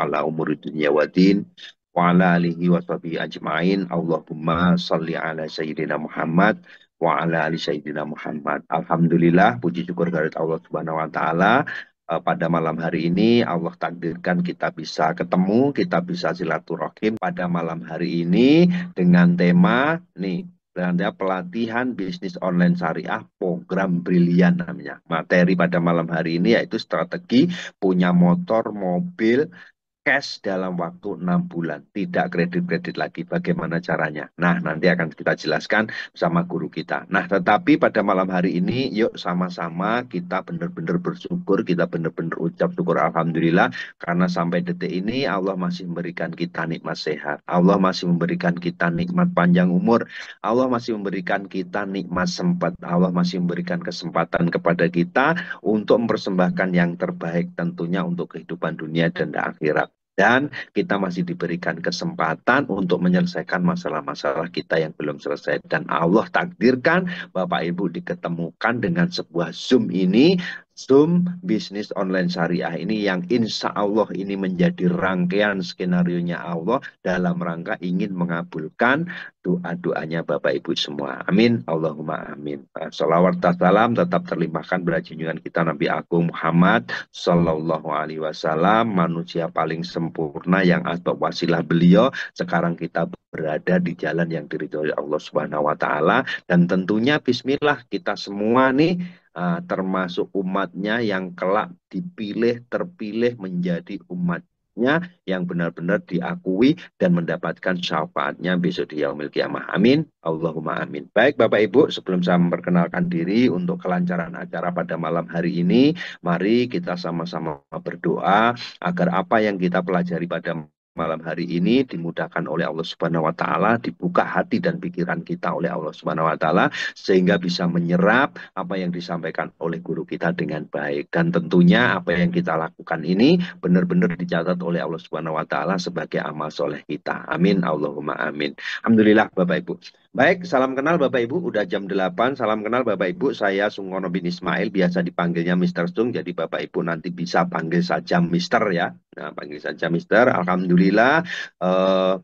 ala umuri dunya waddin wa ala alihi wa sahbihi ajma'in. Allahumma salli ala Sayyidina Muhammad wa ala ali Sayyidina Muhammad. Alhamdulillah, puji syukur kehadirat Allah Subhanahu wa taala. Pada malam hari ini Allah takdirkan kita bisa ketemu, kita bisa silaturahim pada malam hari ini dengan tema nih, dengan tema pelatihan bisnis online syariah program brilian namanya. Materi pada malam hari ini yaitu strategi punya motor, mobil, cash dalam waktu 6 bulan. Tidak kredit-kredit lagi. Bagaimana caranya? Nah, nanti akan kita jelaskan bersama guru kita. Nah, tetapi pada malam hari ini, yuk sama-sama kita benar-benar bersyukur, kita benar-benar ucap syukur Alhamdulillah, karena sampai detik ini Allah masih memberikan kita nikmat sehat. Allah masih memberikan kita nikmat panjang umur. Allah masih memberikan kita nikmat sempat. Allah masih memberikan kesempatan kepada kita untuk mempersembahkan yang terbaik tentunya untuk kehidupan dunia dan akhirat. Dan kita masih diberikan kesempatan untuk menyelesaikan masalah-masalah kita yang belum selesai. Dan Allah takdirkan Bapak Ibu diketemukan dengan sebuah Zoom ini, Zoom bisnis online syariah ini yang insya Allah ini menjadi rangkaian skenario-nya Allah dalam rangka ingin mengabulkan doa-doanya Bapak Ibu semua. Amin. Allahumma amin. Salawat dan salam tetap terlimpahkan pada junjungan kita Nabi Agung Muhammad Sallallahu Alaihi Wasallam, manusia paling sempurna yang asbab wasilah beliau. Sekarang kita berada di jalan yang diridhoi Allah Subhanahu Wa Taala, dan tentunya Bismillah kita semua nih termasuk umatnya yang kelak dipilih, terpilih menjadi umatnya yang benar-benar diakui dan mendapatkan syafaatnya besok di yaumil kiamah. Amin. Allahumma amin. Baik Bapak Ibu, sebelum saya memperkenalkan diri untuk kelancaran acara pada malam hari ini, mari kita sama-sama berdoa agar apa yang kita pelajari pada malam hari ini dimudahkan oleh Allah Subhanahu wa taala, dibuka hati dan pikiran kita oleh Allah Subhanahu wa taala sehingga bisa menyerap apa yang disampaikan oleh guru kita dengan baik, dan tentunya apa yang kita lakukan ini benar-benar dicatat oleh Allah Subhanahu wa taala sebagai amal soleh kita. Amin. Allahumma amin. Alhamdulillah Bapak Ibu. Baik, salam kenal Bapak Ibu, udah jam 8, salam kenal Bapak Ibu, saya Sungkono bin Ismail, biasa dipanggilnya Mister Sung, jadi Bapak Ibu nanti bisa panggil saja Mister ya. Nah, panggil saja Mister. Alhamdulillah, eh,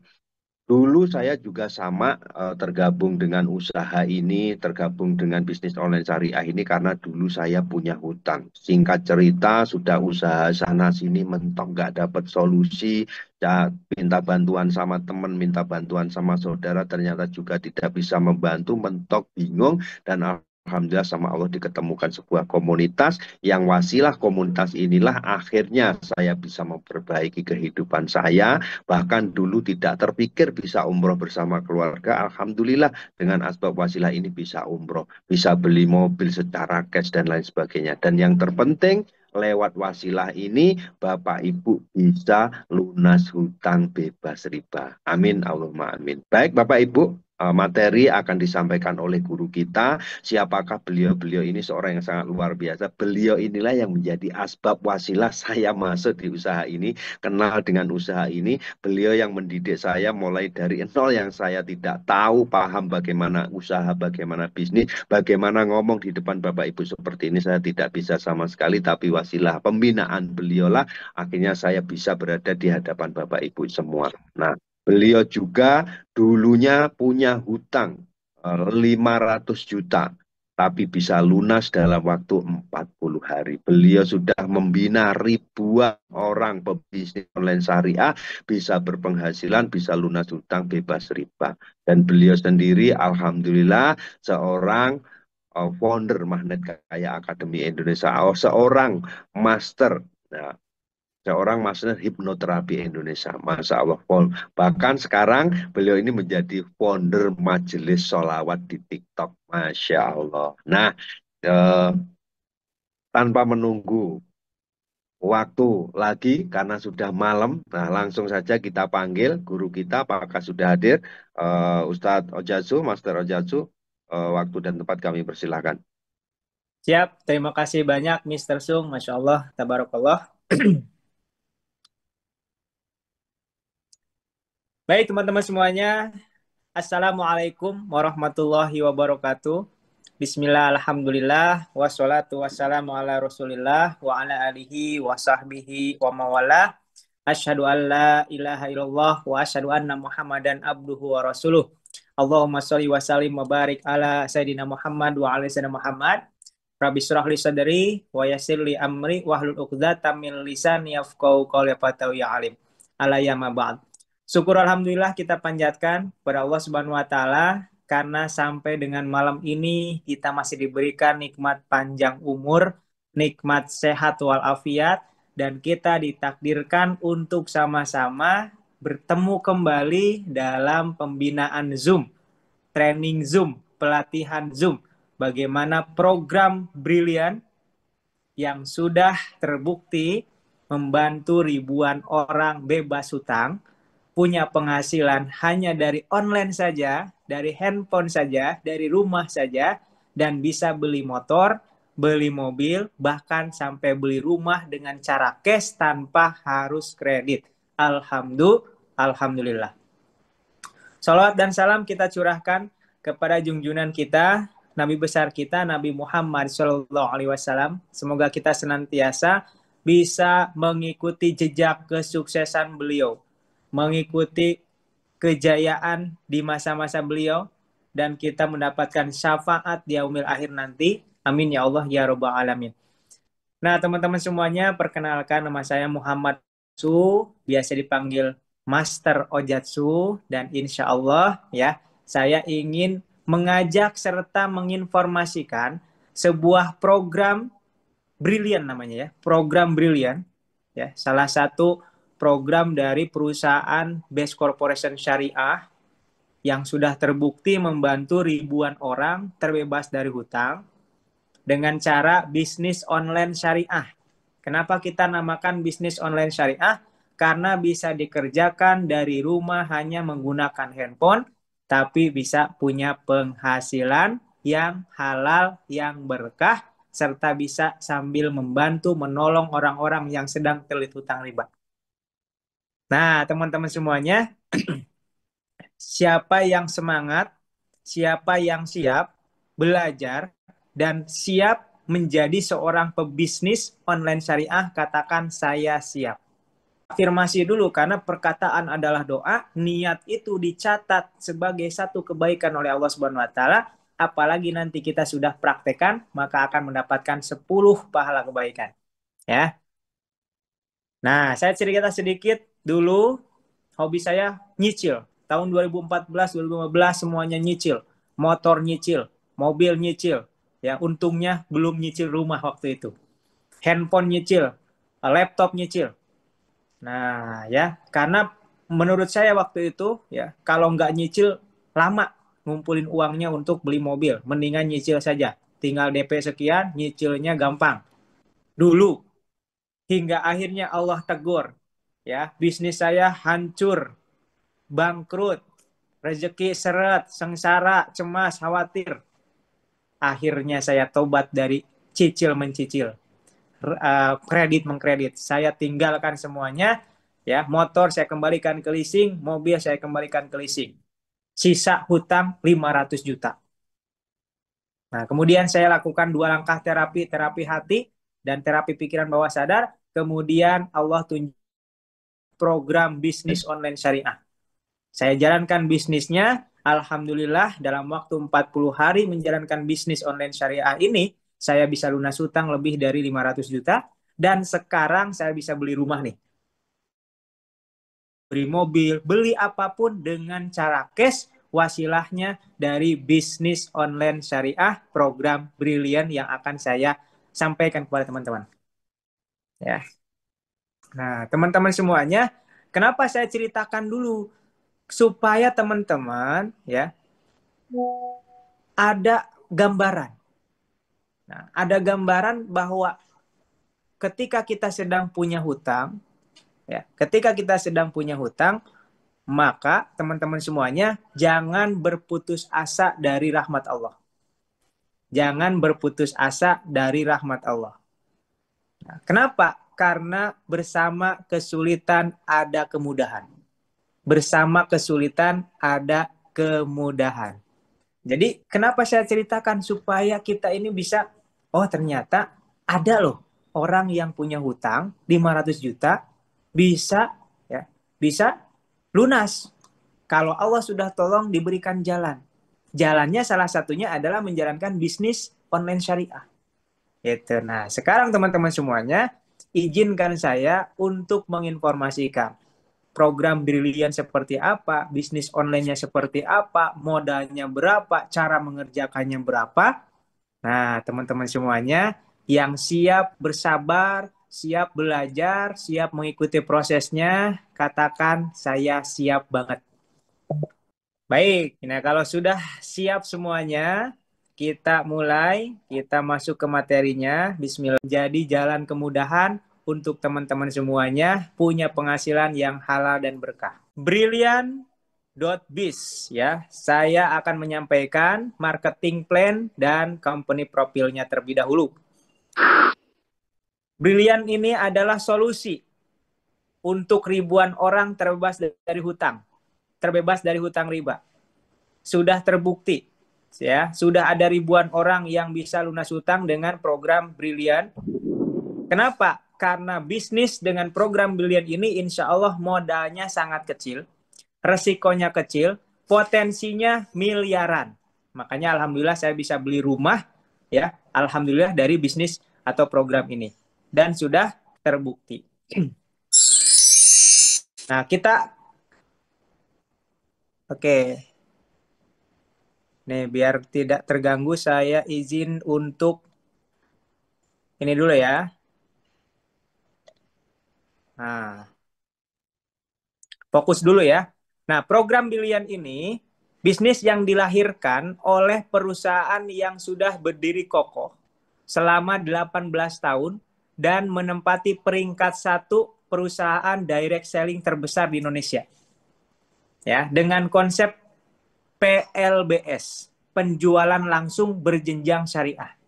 dulu saya juga sama tergabung dengan usaha ini, tergabung dengan bisnis online syariah ini karena dulu saya punya hutang. Singkat cerita, sudah usaha sana sini mentok nggak dapat solusi. Ya, minta bantuan sama teman, minta bantuan sama saudara, ternyata juga tidak bisa membantu, mentok, bingung, dan Alhamdulillah sama Allah diketemukan sebuah komunitas yang wasilah komunitas inilah akhirnya saya bisa memperbaiki kehidupan saya. Bahkan dulu tidak terpikir bisa umroh bersama keluarga. Alhamdulillah dengan asbab wasilah ini bisa umroh, bisa beli mobil secara cash dan lain sebagainya. Dan yang terpenting lewat wasilah ini Bapak Ibu bisa lunas hutang bebas riba. Amin Allahumma amin. Baik Bapak Ibu, materi akan disampaikan oleh guru kita. Siapakah beliau? Beliau ini seorang yang sangat luar biasa. Beliau inilah yang menjadi asbab wasilah saya masuk di usaha ini, kenal dengan usaha ini. Beliau yang mendidik saya mulai dari nol, yang saya tidak tahu, paham bagaimana usaha, bagaimana bisnis, bagaimana ngomong di depan Bapak Ibu seperti ini. Saya tidak bisa sama sekali, tapi wasilah pembinaan beliau lah akhirnya saya bisa berada di hadapan Bapak Ibu semua. Nah, beliau juga dulunya punya hutang 500 juta, tapi bisa lunas dalam waktu 40 hari. Beliau sudah membina ribuan orang pebisnis online syariah, bisa berpenghasilan, bisa lunas hutang bebas riba. Dan beliau sendiri Alhamdulillah seorang founder Magnet Kaya Akademi Indonesia, seorang master. Nah, seorang master hipnoterapi Indonesia, Masya Allah. Bahkan sekarang beliau ini menjadi founder majelis sholawat di TikTok, Masya Allah. Nah, eh, tanpa menunggu waktu lagi karena sudah malam, nah langsung saja kita panggil guru kita, apakah sudah hadir? Ustadz Ojatsu, Master Ojatsu, waktu dan tempat kami persilahkan. Siap, terima kasih banyak Mr. Sung, Masya Allah, Tabarakallah. Baik teman-teman semuanya, Assalamualaikum warahmatullahi wabarakatuh. Bismillah, alhamdulillah, wassalatu wassalamu ala rasulillah, wa ala alihi wa sahbihi wa mawala. Asyhadu an la ilaha illallah wa asyhadu anna Muhammadan abduhu wa rasuluh. Allahumma sholli wa sallim wa barik ala Sayyidina Muhammad wa ala Sayyidina Muhammad. Rabbi syrah li sadri wa yassir li amri wahlul 'uqdatam min lisani yafqahu qawli ya alim. Alayama ba'd. Syukur alhamdulillah kita panjatkan kepada Allah Subhanahu wa taala karena sampai dengan malam ini kita masih diberikan nikmat panjang umur, nikmat sehat walafiat, dan kita ditakdirkan untuk sama-sama bertemu kembali dalam pembinaan Zoom, training Zoom, pelatihan Zoom. Bagaimana program brilian yang sudah terbukti membantu ribuan orang bebas hutang, punya penghasilan hanya dari online saja, dari handphone saja, dari rumah saja, dan bisa beli motor, beli mobil, bahkan sampai beli rumah dengan cara cash tanpa harus kredit. Alhamdulillah. Salawat dan salam kita curahkan kepada junjungan kita, Nabi besar kita, Nabi Muhammad SAW. Semoga kita senantiasa bisa mengikuti jejak kesuksesan beliau, mengikuti kejayaan di masa-masa beliau, dan kita mendapatkan syafaat di yaumil akhir nanti. Amin ya Allah ya Rabbal Alamin. Nah teman-teman semuanya, perkenalkan nama saya Muhammad Su, biasa dipanggil Master Ojatsu, dan insya Allah ya saya ingin mengajak serta menginformasikan sebuah program brilian namanya ya, program brilian ya, salah satu program dari perusahaan Best Corporation Syariah yang sudah terbukti membantu ribuan orang terbebas dari hutang dengan cara bisnis online syariah. Kenapa kita namakan bisnis online syariah? Karena bisa dikerjakan dari rumah hanya menggunakan handphone, tapi bisa punya penghasilan yang halal, yang berkah, serta bisa sambil membantu menolong orang-orang yang sedang terlilit hutang riba. Nah, teman-teman semuanya, siapa yang semangat, siapa yang siap belajar, dan siap menjadi seorang pebisnis online syariah, katakan saya siap. Afirmasi dulu, karena perkataan adalah doa, niat itu dicatat sebagai satu kebaikan oleh Allah Subhanahu wa taala, apalagi nanti kita sudah praktekkan, maka akan mendapatkan 10 pahala kebaikan. Ya. Nah, saya cerita sedikit dulu, hobi saya nyicil. Tahun 2014, 2015 semuanya nyicil. Motor nyicil, mobil nyicil. Ya, untungnya belum nyicil rumah waktu itu. Handphone nyicil, laptop nyicil. Nah, ya, karena menurut saya waktu itu, ya, kalau nggak nyicil, lama ngumpulin uangnya untuk beli mobil. Mendingan nyicil saja. Tinggal DP sekian, nyicilnya gampang. Dulu, hingga akhirnya Allah tegur. Ya, bisnis saya hancur, bangkrut, rezeki seret, sengsara, cemas, khawatir. Akhirnya saya tobat dari cicil mencicil. Kredit mengkredit, saya tinggalkan semuanya, ya, motor saya kembalikan ke leasing, mobil saya kembalikan ke leasing, sisa hutang 500 juta. Nah, kemudian saya lakukan 2 langkah terapi hati dan terapi pikiran bawah sadar. Kemudian Allah tunjuk program bisnis online syariah. Saya jalankan bisnisnya, alhamdulillah dalam waktu 40 hari menjalankan bisnis online syariah ini, saya bisa lunas hutang lebih dari 500 juta, dan sekarang saya bisa beli rumah nih. Beli mobil, beli apapun dengan cara cash, wasilahnya dari bisnis online syariah, program brilian yang akan saya sampaikan kepada teman-teman. Ya. Nah, teman-teman semuanya, kenapa saya ceritakan dulu? Supaya teman-teman ya ada gambaran. Nah, ada gambaran bahwa ketika kita sedang punya hutang, ya, ketika kita sedang punya hutang, maka teman-teman semuanya jangan berputus asa dari rahmat Allah. Jangan berputus asa dari rahmat Allah. Nah, kenapa? Karena bersama kesulitan ada kemudahan. Bersama kesulitan ada kemudahan. Jadi kenapa saya ceritakan? Supaya kita ini bisa, oh ternyata ada loh orang yang punya hutang 500 juta bisa bisa lunas. Kalau Allah sudah tolong diberikan jalan. Jalannya salah satunya adalah menjalankan bisnis online syariah. Gitu. Nah, sekarang teman-teman semuanya, izinkan saya untuk menginformasikan program Brilian seperti apa, bisnis online-nya seperti apa, modalnya berapa, cara mengerjakannya berapa. Nah, teman-teman semuanya yang siap bersabar, siap belajar, siap mengikuti prosesnya, katakan saya siap banget. Baik, nah kalau sudah siap semuanya, kita mulai, kita masuk ke materinya. Bismillah. Jadi jalan kemudahan untuk teman-teman semuanya punya penghasilan yang halal dan berkah. Brilliant.biz ya. Saya akan menyampaikan marketing plan dan company profilnya terlebih dahulu. Brilliant ini adalah solusi untuk ribuan orang terbebas dari hutang. Terbebas dari hutang riba. Sudah terbukti ya, sudah ada ribuan orang yang bisa lunas hutang dengan program Brilliant. Kenapa? Karena bisnis dengan program Brilliant ini insya Allah modalnya sangat kecil, resikonya kecil, potensinya miliaran. Makanya alhamdulillah saya bisa beli rumah ya, alhamdulillah dari bisnis atau program ini dan sudah terbukti. Nah, kita oke. Nih, biar tidak terganggu, saya izin untuk ini dulu ya. Nah, fokus dulu ya. Nah, program Brilliant ini bisnis yang dilahirkan oleh perusahaan yang sudah berdiri kokoh selama 18 tahun dan menempati peringkat 1 perusahaan direct selling terbesar di Indonesia. Ya, dengan konsep PLBS, penjualan langsung berjenjang syariah.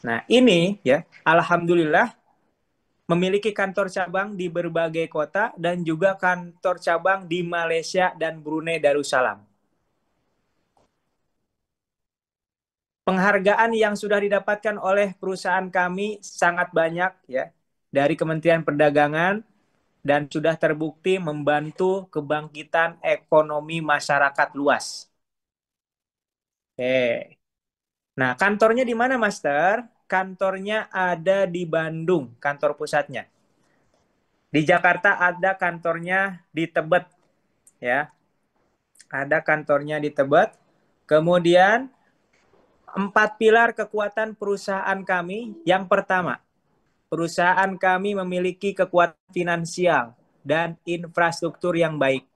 Nah, ini ya, alhamdulillah memiliki kantor cabang di berbagai kota dan juga kantor cabang di Malaysia dan Brunei Darussalam. Penghargaan yang sudah didapatkan oleh perusahaan kami sangat banyak ya, dari Kementerian Perdagangan dan sudah terbukti membantu kebangkitan ekonomi masyarakat luas. Oke. Nah, kantornya di mana, Master? Kantornya ada di Bandung, kantor pusatnya. Di Jakarta ada kantornya di Tebet, ya. Ada kantornya di Tebet. Kemudian 4 pilar kekuatan perusahaan kami. Yang pertama, perusahaan kami memiliki kekuatan finansial dan infrastruktur yang baik.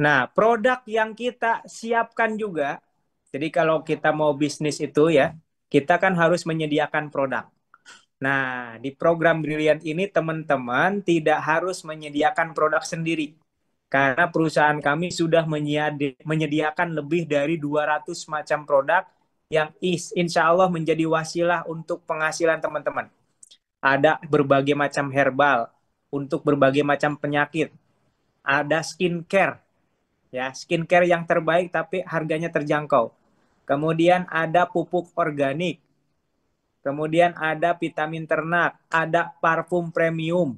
Nah, produk yang kita siapkan juga, jadi kalau kita mau bisnis itu ya, kita kan harus menyediakan produk. Nah, di program Brilliant ini teman-teman tidak harus menyediakan produk sendiri. Karena perusahaan kami sudah menyediakan lebih dari 200 macam produk yang insya Allah menjadi wasilah untuk penghasilan teman-teman. Ada berbagai macam herbal untuk berbagai macam penyakit. Ada skincare, ya skincare yang terbaik tapi harganya terjangkau. Kemudian ada pupuk organik. Kemudian ada vitamin ternak, ada parfum premium,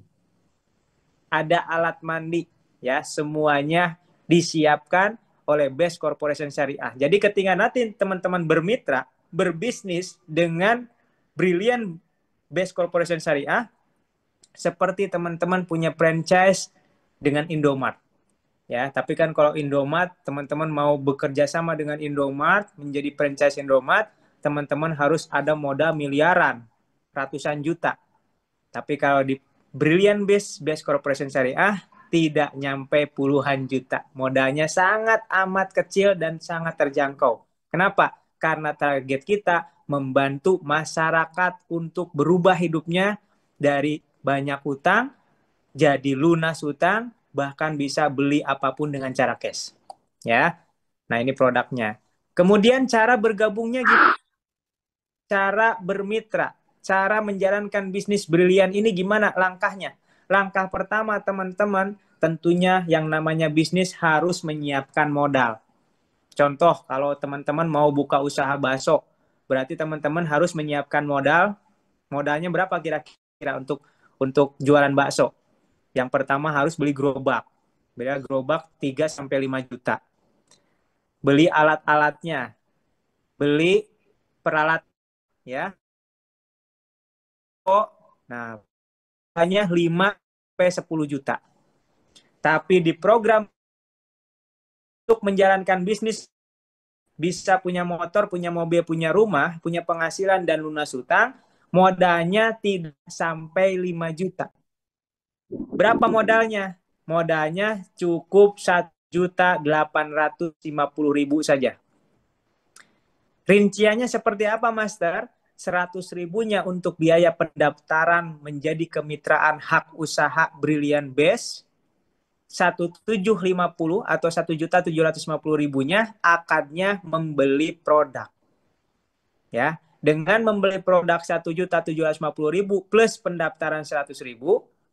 ada alat mandi, ya semuanya disiapkan oleh Best Corporation Syariah. Jadi ketika nanti teman-teman bermitra, berbisnis dengan Brilliant Best Corporation Syariah, seperti teman-teman punya franchise dengan Indomart. Ya, tapi kan kalau Indomart, teman-teman mau bekerja sama dengan Indomart, menjadi franchise Indomart, teman-teman harus ada modal miliaran, ratusan juta. Tapi kalau di Brilliant Best Corporation Syariah, tidak nyampe puluhan juta. Modalnya sangat amat kecil dan sangat terjangkau. Kenapa? Karena target kita membantu masyarakat untuk berubah hidupnya dari banyak hutang, jadi lunas hutang, bahkan bisa beli apapun dengan cara cash. Ya. Nah, ini produknya. Kemudian cara bergabungnya gimana? Cara bermitra, cara menjalankan bisnis Brilliant ini gimana langkahnya? Langkah pertama, teman-teman, tentunya yang namanya bisnis harus menyiapkan modal. Contoh, kalau teman-teman mau buka usaha bakso, berarti teman-teman harus menyiapkan modal. Modalnya berapa kira-kira untuk jualan bakso? Yang pertama harus beli gerobak. Beli gerobak 3-5 juta. Beli alat-alatnya. Beli peralatan ya. Nah, hanya 5-10 juta. Tapi di program untuk menjalankan bisnis bisa punya motor, punya mobil, punya rumah, punya penghasilan dan lunas hutang, modalnya tidak sampai 5 juta. Berapa modalnya? Modalnya cukup 1.850.000 saja. Rinciannya seperti apa, Master? 100 ribunya untuk biaya pendaftaran menjadi kemitraan hak usaha Brilliant Base. 1.750 atau 1.750.000-nya akadnya membeli produk. Ya, dengan membeli produk 1.750.000 plus pendaftaran 100.000,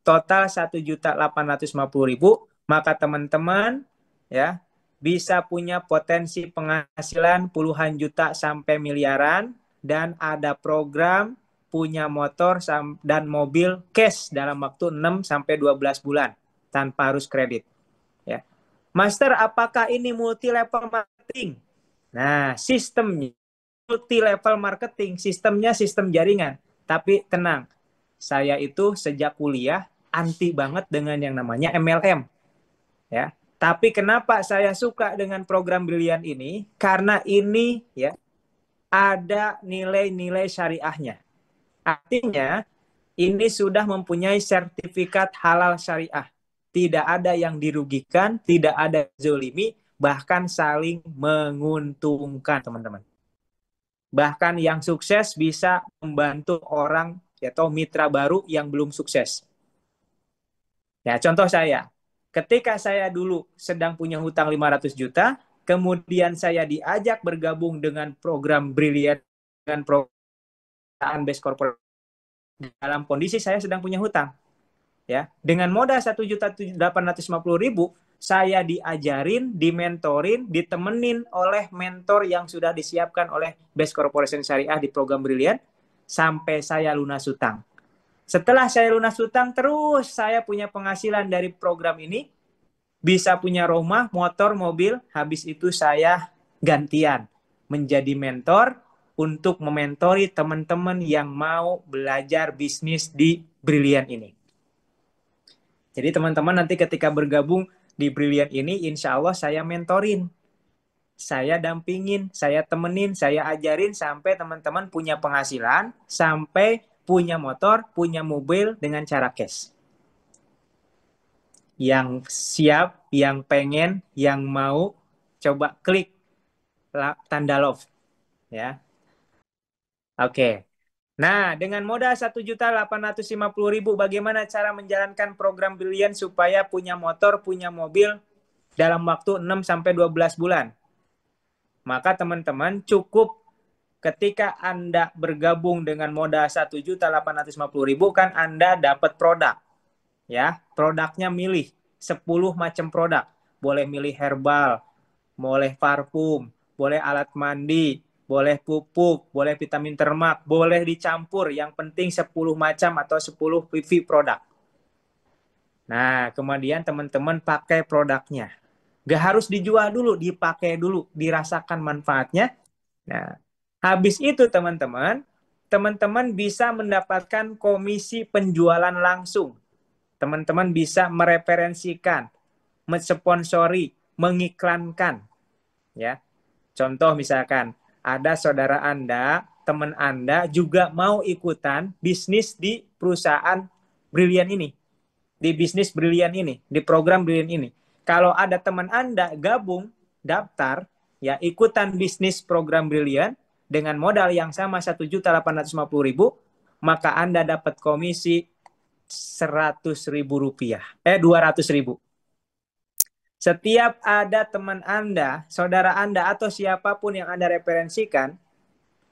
total 1.850.000, maka teman-teman ya bisa punya potensi penghasilan puluhan juta sampai miliaran, dan ada program punya motor dan mobil cash dalam waktu 6-12 bulan tanpa harus kredit. Ya. Master, apakah ini multi level marketing? Nah, sistemnya multi level marketing, sistemnya sistem jaringan. Tapi tenang, saya itu sejak kuliah anti banget dengan yang namanya MLM. Ya. Tapi kenapa saya suka dengan program Brilliant ini? Karena ini ya ada nilai-nilai syariahnya. Artinya ini sudah mempunyai sertifikat halal syariah. Tidak ada yang dirugikan, tidak ada zolimi, bahkan saling menguntungkan, teman-teman. Bahkan yang sukses bisa membantu orang atau mitra baru yang belum sukses. Ya, contoh saya, ketika saya dulu sedang punya hutang 500 juta, kemudian saya diajak bergabung dengan program Brilliant, dengan perusahaan Base Corporate, dalam kondisi saya sedang punya hutang. Ya, dengan modal 1.850.000, saya diajarin, dimentorin, ditemenin oleh mentor yang sudah disiapkan oleh Base Corporation Syariah di program Brilliant sampai saya lunas hutang. Setelah saya lunas hutang, terus saya punya penghasilan dari program ini, bisa punya rumah, motor, mobil. Habis itu saya gantian menjadi mentor untuk mementori teman-teman yang mau belajar bisnis di Brilliant ini. Jadi teman-teman nanti ketika bergabung di Brilliant ini, insya Allah saya mentorin, saya dampingin, saya temenin, saya ajarin sampai teman-teman punya penghasilan, sampai punya motor, punya mobil dengan cara cash. Yang siap, yang pengen, yang mau, coba klik tanda love. Ya. Oke. Nah, dengan modal 1.850.000, bagaimana cara menjalankan program Brilliant supaya punya motor, punya mobil dalam waktu 6-12 bulan? Maka teman-teman cukup ketika Anda bergabung dengan modal 1.850.000, kan Anda dapat produk. Ya, produknya milih 10 macam produk. Boleh milih herbal, boleh parfum, boleh alat mandi, boleh pupuk, boleh vitamin termak, boleh dicampur. Yang penting 10 macam atau 10 PV produk. Nah, kemudian teman-teman pakai produknya. Gak harus dijual dulu, dipakai dulu, dirasakan manfaatnya. Nah, habis itu teman-teman bisa mendapatkan komisi penjualan langsung. Teman-teman bisa mereferensikan, mensponsori, mengiklankan. Ya, contoh misalkan ada saudara Anda, teman Anda juga mau ikutan bisnis di perusahaan Brilliant ini, di bisnis Brilliant ini, di program Brilliant ini. Kalau ada teman Anda gabung, daftar, ya ikutan bisnis program Brilliant dengan modal yang sama 1.850.000, maka Anda dapat komisi 100.000 rupiah, 200.000. Setiap ada teman Anda, saudara Anda, atau siapapun yang Anda referensikan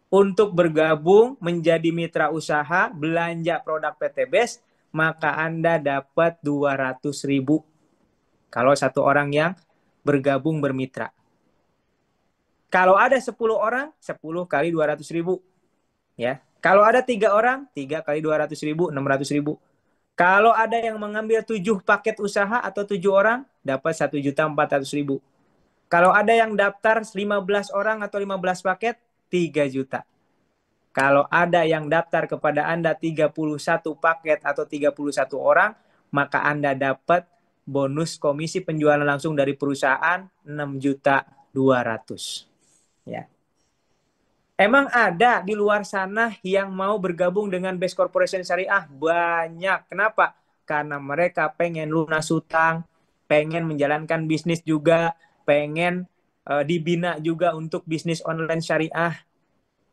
untuk bergabung menjadi mitra usaha, belanja produk PT Base, maka Anda dapat 200.000. Kalau satu orang yang bergabung bermitra. Kalau ada 10 orang, 10 kali 200.000. Ya. Kalau ada 3 orang, 3 kali 200.000, 600.000. Kalau ada yang mengambil 7 paket usaha atau 7 orang, dapat 1.400.000. Kalau ada yang daftar 15 orang atau 15 paket, 3 juta. Kalau ada yang daftar kepada Anda 31 paket atau 31 orang, maka Anda dapat bonus komisi penjualan langsung dari perusahaan 6.200.000. Ya. Emang ada di luar sana yang mau bergabung dengan Best Corporation Syariah? Banyak. Kenapa? Karena mereka pengen lunas hutang, pengen menjalankan bisnis juga, pengen dibina juga untuk bisnis online syariah.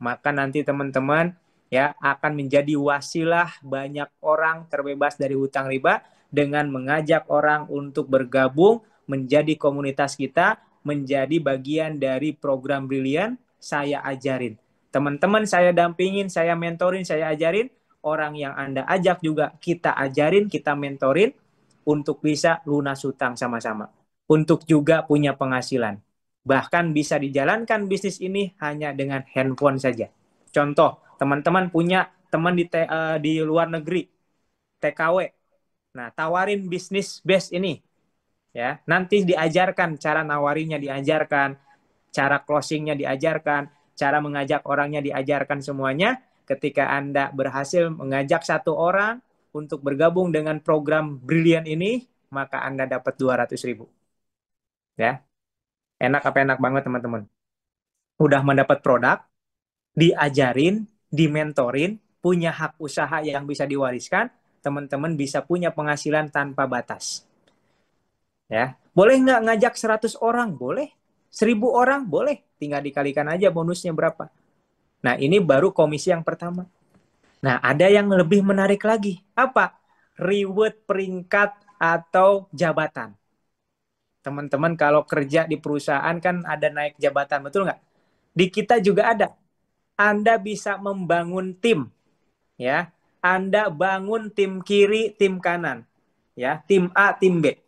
Maka nanti teman-teman ya akan menjadi wasilah banyak orang terbebas dari hutang riba dengan mengajak orang untuk bergabung menjadi komunitas kita, menjadi bagian dari program Brilliant. Saya ajarin. Teman-teman saya dampingin, saya mentorin, saya ajarin. Orang yang Anda ajak juga kita ajarin, kita mentorin untuk bisa lunas hutang sama-sama. Untuk juga punya penghasilan. Bahkan bisa dijalankan bisnis ini hanya dengan handphone saja. Contoh, teman-teman punya teman di luar negeri, TKW. Nah, tawarin bisnis base ini. Ya, nanti diajarkan cara nawarinya, diajarkan cara closingnya, diajarkan cara mengajak orangnya, diajarkan semuanya. Ketika Anda berhasil mengajak satu orang untuk bergabung dengan program Brilliant ini, maka Anda dapat 200.000. Ya, enak apa enak banget teman-teman. Udah mendapat produk, diajarin, dimentorin, punya hak usaha yang bisa diwariskan, teman-teman bisa punya penghasilan tanpa batas. Ya, boleh nggak ngajak 100 orang? Boleh. 1.000 orang? Boleh. Tinggal dikalikan aja bonusnya berapa. Nah, ini baru komisi yang pertama. Nah, ada yang lebih menarik lagi. Apa? Reward peringkat atau jabatan. Teman-teman kalau kerja di perusahaan kan ada naik jabatan, betul nggak? Di kita juga ada. Anda bisa membangun tim. Ya, Anda bangun tim kiri, tim kanan. Ya, tim A, tim B.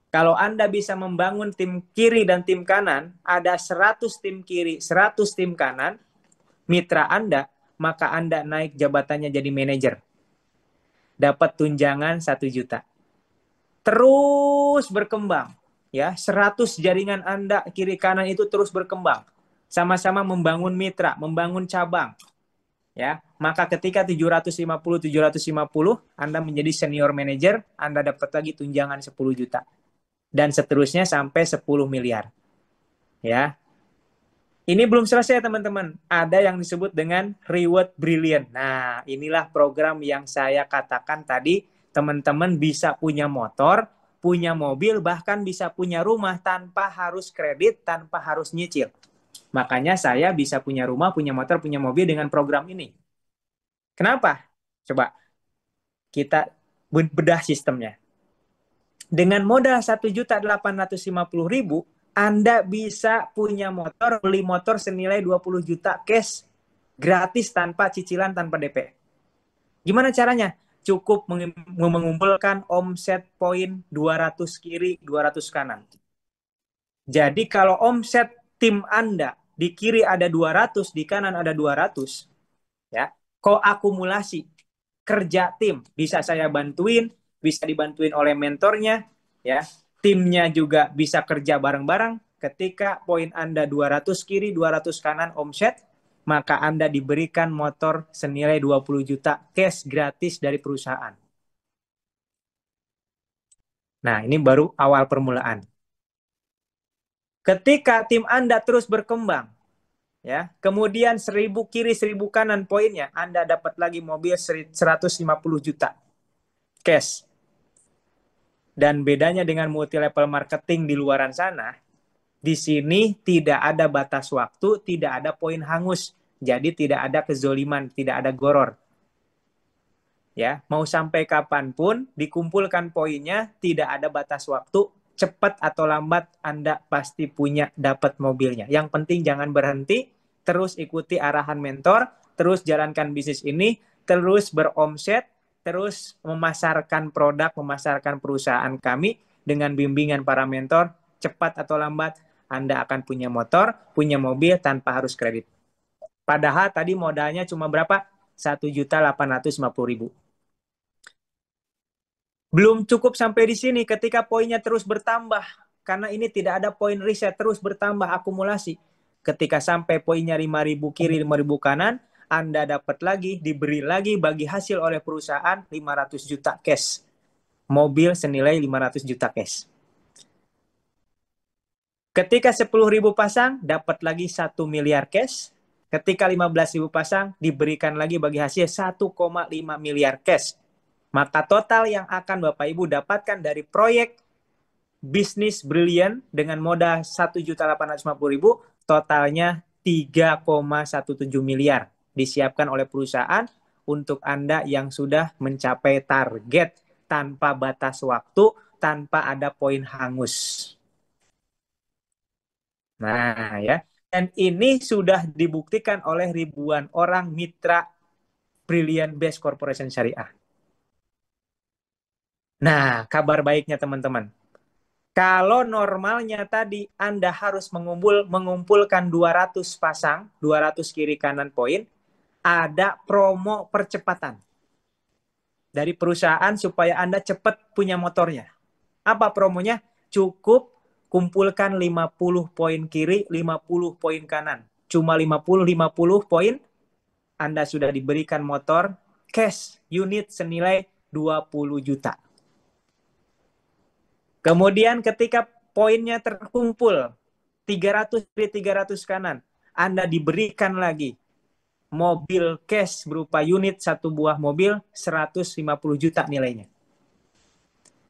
Kalau Anda bisa membangun tim kiri dan tim kanan, ada 100 tim kiri, 100 tim kanan, mitra Anda, maka Anda naik jabatannya jadi manajer. Dapat tunjangan 1 juta. Terus berkembang. Ya, 100 jaringan Anda kiri kanan itu terus berkembang. Sama-sama membangun mitra, membangun cabang. Ya, maka ketika 750 Anda menjadi senior manager, Anda dapat lagi tunjangan 10 juta. Dan seterusnya sampai 10 miliar. Ya. Ini belum selesai teman-teman. Ada yang disebut dengan reward brilliant. Nah, inilah program yang saya katakan tadi, teman-teman bisa punya motor, punya mobil, bahkan bisa punya rumah tanpa harus kredit, tanpa harus nyicil. Makanya saya bisa punya rumah, punya motor, punya mobil dengan program ini. Kenapa? Coba kita bedah sistemnya. Dengan modal 1.850.000, Anda bisa punya motor, beli motor senilai 20 juta cash, gratis tanpa cicilan, tanpa DP. Gimana caranya? Cukup mengumpulkan omset poin 200 kiri, 200 kanan. Jadi kalau omset tim Anda di kiri ada 200, di kanan ada 200, ya, koakumulasi kerja tim bisa saya bantuin, bisa dibantuin oleh mentornya, ya. Timnya juga bisa kerja bareng-bareng. Ketika poin Anda 200 kiri, 200 kanan omset, maka Anda diberikan motor senilai 20 juta cash gratis dari perusahaan. Nah, ini baru awal permulaan. Ketika tim Anda terus berkembang, ya, kemudian 1.000 kiri, 1.000 kanan poinnya, Anda dapat lagi mobil 150 juta cash. Dan bedanya dengan multi level marketing di luaran sana, di sini tidak ada batas waktu, tidak ada poin hangus. Jadi tidak ada kezoliman, tidak ada goror. Ya, mau sampai kapanpun dikumpulkan poinnya, tidak ada batas waktu, cepat atau lambat Anda pasti punya dapat mobilnya. Yang penting jangan berhenti, terus ikuti arahan mentor, terus jalankan bisnis ini, terus beromset, terus memasarkan produk, memasarkan perusahaan kami dengan bimbingan para mentor, cepat atau lambat Anda akan punya motor, punya mobil tanpa harus kredit. Padahal tadi modalnya cuma berapa? 1.850.000. Belum cukup sampai di sini ketika poinnya terus bertambah. Karena ini tidak ada poin riset, terus bertambah akumulasi. Ketika sampai poinnya 5.000 kiri, 5.000 kanan, Anda dapat lagi, diberi lagi bagi hasil oleh perusahaan 500 juta cash. Mobil senilai 500 juta cash. Ketika 10.000 pasang, dapat lagi 1 miliar cash. Ketika 15.000 pasang, diberikan lagi bagi hasil 1,5 miliar cash. Maka total yang akan Bapak Ibu dapatkan dari proyek bisnis Brilliant dengan modal 1.850.000, totalnya 3,17 miliar disiapkan oleh perusahaan untuk Anda yang sudah mencapai target tanpa batas waktu, tanpa ada poin hangus. Nah, ya. Dan ini sudah dibuktikan oleh ribuan orang mitra Brilliant Base Corporation Syariah. Nah, kabar baiknya teman-teman. Kalau normalnya tadi Anda harus mengumpulkan 200 pasang, 200 kiri kanan poin, ada promo percepatan dari perusahaan supaya Anda cepat punya motornya. Apa promonya? Cukup kumpulkan 50 poin kiri, 50 poin kanan. Cuma 50 poin, Anda sudah diberikan motor cash unit senilai 20 juta. Kemudian ketika poinnya terkumpul 300 kiri 300 kanan, Anda diberikan lagi mobil cash berupa unit satu buah mobil 150 juta nilainya.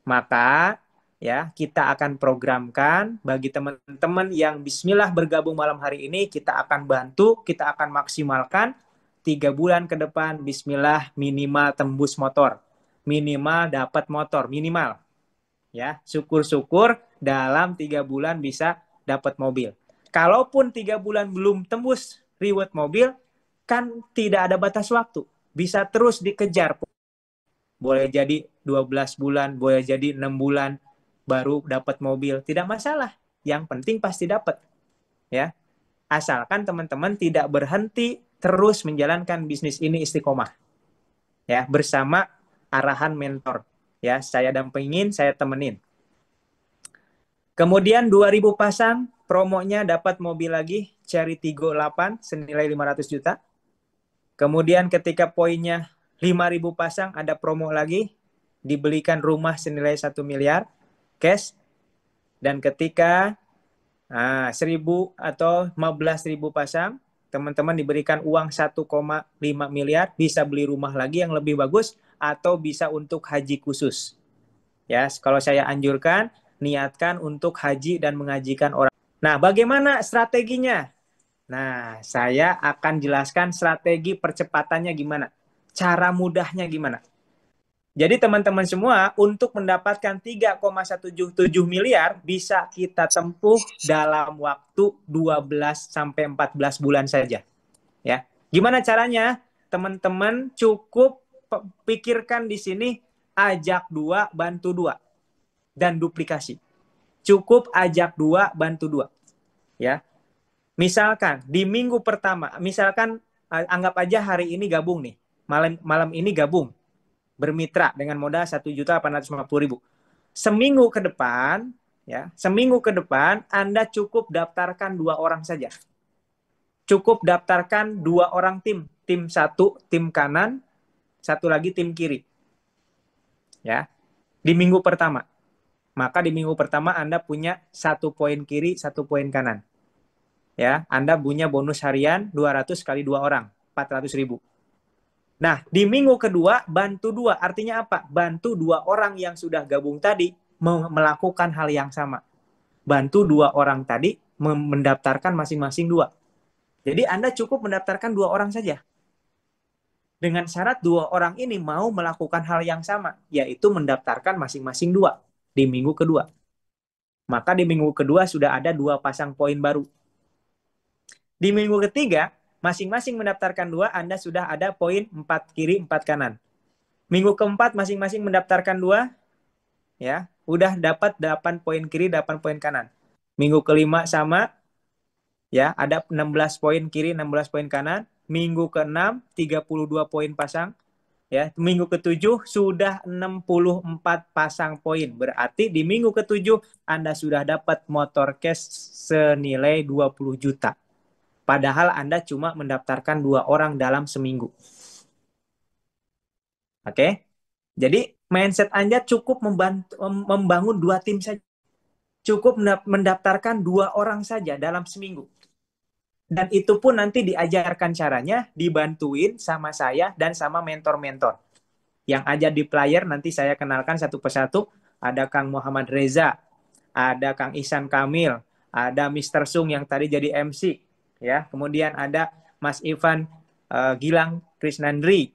Maka ya kita akan programkan bagi teman-teman yang bismillah bergabung malam hari ini, kita akan bantu, kita akan maksimalkan 3 bulan ke depan bismillah minimal tembus motor. Minimal dapat motor, minimal. Ya, syukur-syukur dalam 3 bulan bisa dapat mobil. Kalaupun 3 bulan belum tembus reward mobil, kan tidak ada batas waktu. Bisa terus dikejar. Boleh jadi 12 bulan, boleh jadi 6 bulan baru dapat mobil. Tidak masalah. Yang penting pasti dapat. Ya. Asalkan teman-teman tidak berhenti terus menjalankan bisnis ini istiqomah. Ya, bersama arahan mentor. Ya, saya dampingin, saya temenin. Kemudian 2.000 pasang, promonya dapat mobil lagi, Cherry Tiggo 8 senilai 500 juta. Kemudian ketika poinnya 5.000 pasang, ada promo lagi, dibelikan rumah senilai 1 miliar, cash. Dan ketika 1.000 atau 15.000 pasang, teman-teman diberikan uang 1,5 miliar, bisa beli rumah lagi yang lebih bagus, atau bisa untuk haji khusus. Ya, kalau saya anjurkan, niatkan untuk haji dan mengajikan orang. Nah, bagaimana strateginya? Nah, saya akan jelaskan strategi percepatannya gimana. Cara mudahnya gimana. Jadi teman-teman semua, untuk mendapatkan 3,17 miliar bisa kita tempuh dalam waktu 12 sampai 14 bulan saja. Ya. Gimana caranya? Teman-teman cukup pikirkan di sini ajak 2, bantu 2. Dan duplikasi. Cukup ajak 2, bantu 2. Ya. Misalkan di minggu pertama, misalkan anggap aja hari ini gabung nih. Malam ini gabung. Bermitra dengan modal 1.850.000. Seminggu ke depan, ya, seminggu ke depan Anda cukup daftarkan 2 orang saja. Cukup daftarkan 2 orang tim 1 tim kanan, 1 lagi tim kiri. Ya. Di minggu pertama. Maka di minggu pertama Anda punya 1 poin kiri, 1 poin kanan. Ya, Anda punya bonus harian 200 kali 2 orang, 400.000. Nah, di minggu kedua, bantu 2. Artinya apa? Bantu 2 orang yang sudah gabung tadi melakukan hal yang sama. Bantu 2 orang tadi mendaftarkan masing-masing 2. Jadi Anda cukup mendaftarkan 2 orang saja. Dengan syarat 2 orang ini mau melakukan hal yang sama, yaitu mendaftarkan masing-masing 2 di minggu kedua. Maka di minggu kedua sudah ada 2 pasang poin baru. Di minggu ketiga, masing-masing mendaftarkan 2, Anda sudah ada poin 4 kiri, 4 kanan. Minggu keempat, masing-masing mendaftarkan 2, ya, udah dapat 8 poin kiri, 8 poin kanan. Minggu kelima sama, ya, ada 16 poin kiri, 16 poin kanan. Minggu ke-6, 32 poin pasang. Ya, minggu ke-7 sudah 64 pasang poin. Berarti di minggu ke-7 Anda sudah dapat motor cash senilai 20 juta. Padahal Anda cuma mendaftarkan 2 orang dalam seminggu. Oke? Jadi mindset Anda cukup membangun 2 tim saja. Cukup mendaftarkan 2 orang saja dalam seminggu. Dan itu pun nanti diajarkan caranya, dibantuin sama saya dan sama mentor-mentor. Yang ada di player nanti saya kenalkan satu persatu. Ada Kang Muhammad Reza, ada Kang Ihsan Kamil, ada Mr. Sung yang tadi jadi MC, ya. Kemudian ada Mas Ivan Gilang Krisnandri,